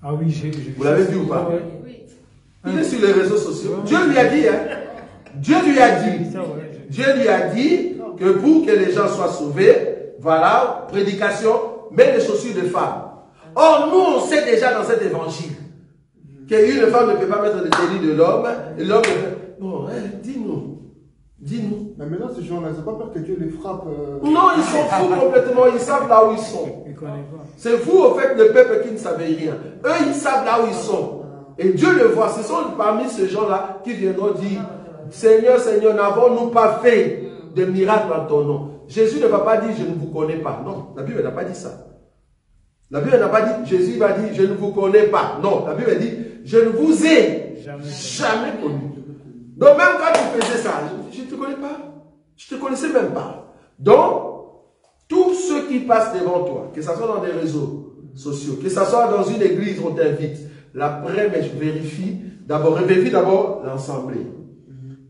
Ah oui, j'ai vu. Vous l'avez vu ou pas? Oui. Il est sur les réseaux sociaux. Dieu lui a dit, hein. Dieu lui a dit. Dieu lui a dit que pour que les gens soient sauvés, voilà, prédication, mets les chaussures de femmes. Or, nous, on sait déjà dans cet évangile qu'une femme ne peut pas mettre les tenue de l'homme, et l'homme ne peut... Bon, dis-nous. Dis-nous. Mais maintenant, ces gens-là, ils n'ont pas peur que Dieu les frappe. Non, ils s'en foutent complètement, ils savent là où ils sont. C'est vous, au fait, le peuple qui ne savez rien. Eux, ils savent là où ils sont. Et Dieu le voit. Ce sont parmi ces gens-là qui viendront dire, Seigneur, Seigneur, n'avons-nous pas fait de miracles en ton nom? Jésus ne va pas dire, je ne vous connais pas. Non, la Bible n'a pas dit ça. La Bible n'a pas dit, Jésus va dire, je ne vous connais pas. Non, la Bible dit, je ne vous ai jamais connu. Donc même quand tu faisais ça, je ne te connais pas. Je ne te connaissais même pas. Donc, tous ceux qui passent devant toi, que ce soit dans des réseaux sociaux, que ce soit dans une église, on t'invite, l'après, mais je vérifie d'abord l'assemblée.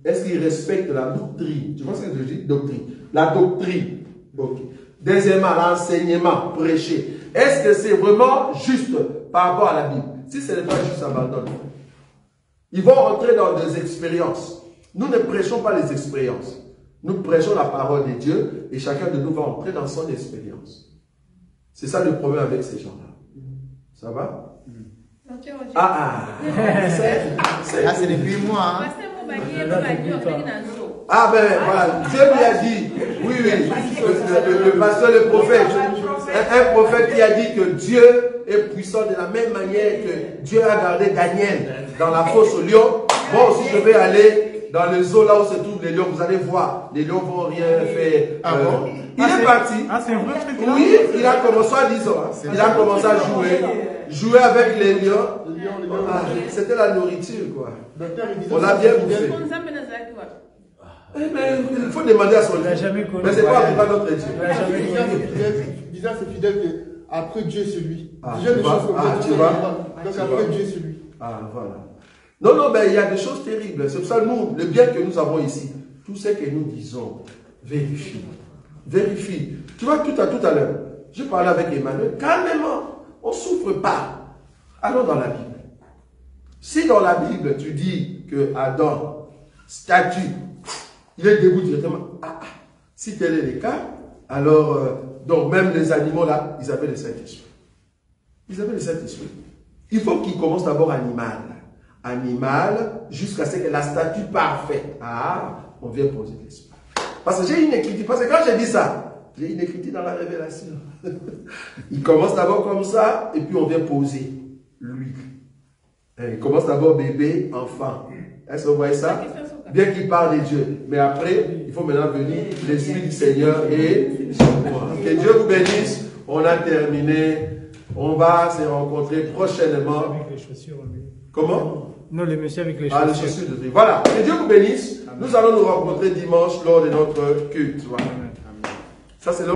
Est-ce qu'ils respectent la doctrine? Tu vois ce que je dis? Doctrine. La doctrine. Okay. Deuxièmement, l'enseignement, prêcher. Est-ce que c'est vraiment juste par rapport à la Bible? Si ce n'est pas juste, abandonne. Ils vont entrer dans des expériences. Nous ne prêchons pas les expériences. Nous prêchons la parole de Dieu et chacun de nous va entrer dans son expérience. C'est ça le problème avec ces gens-là. Ça va? C'est depuis moi. Hein. Ah ben voilà, Dieu lui a dit, oui, le pasteur, le prophète, un prophète qui a dit que Dieu est puissant de la même manière que Dieu a gardé Daniel dans la fosse aux lions. Moi aussi je vais aller dans le zoo là où se trouvent les lions, vous allez voir, les lions vont rien faire. Il est parti. C'est un vrai truc. Oui, il a commencé, disons, il a commencé à jouer avec les lions. C'était la nourriture quoi. On l'a bien bouffé. Il faut demander à son Dieu. Mais c'est pas notre Dieu. Déjà, c'est fidèle que après Dieu, c'est lui. Tu vois. Donc après Dieu, c'est lui. Ah, voilà. Non, mais il y a des choses terribles. C'est pour ça, nous, le bien que nous avons ici, tout ce que nous disons, vérifie. Vérifie. Tu vois, tout à l'heure, je parlais avec Emmanuel, calmement, on ne souffre pas. Allons dans la Bible. Si dans la Bible, tu dis que Adam, statue, il est debout directement. Si tel est le cas, alors, donc même les animaux là, ils avaient le Saint-Esprit. Ils avaient le Saint-Esprit. Il faut qu'ils commencent d'abord animal. Animal, jusqu'à ce que la statue parfaite. On vient poser l'esprit. Parce que j'ai une écriture. Parce que quand j'ai dit ça, j'ai une écriture dans la révélation. Il commence d'abord comme ça, et puis on vient poser lui. Il commence d'abord bébé, enfant. Est-ce que vous voyez ça? Bien qu'il parle de Dieu. Mais après, il faut maintenant venir l'Esprit du Seigneur et moi. Que Dieu vous bénisse. On a terminé. On va se rencontrer prochainement. Avec les chaussures. Comment? Non, les messieurs avec les chaussures. Les chaussures de vie. Voilà. Que Dieu vous bénisse. Nous allons nous rencontrer dimanche lors de notre culte. Voilà. Ça, c'est le...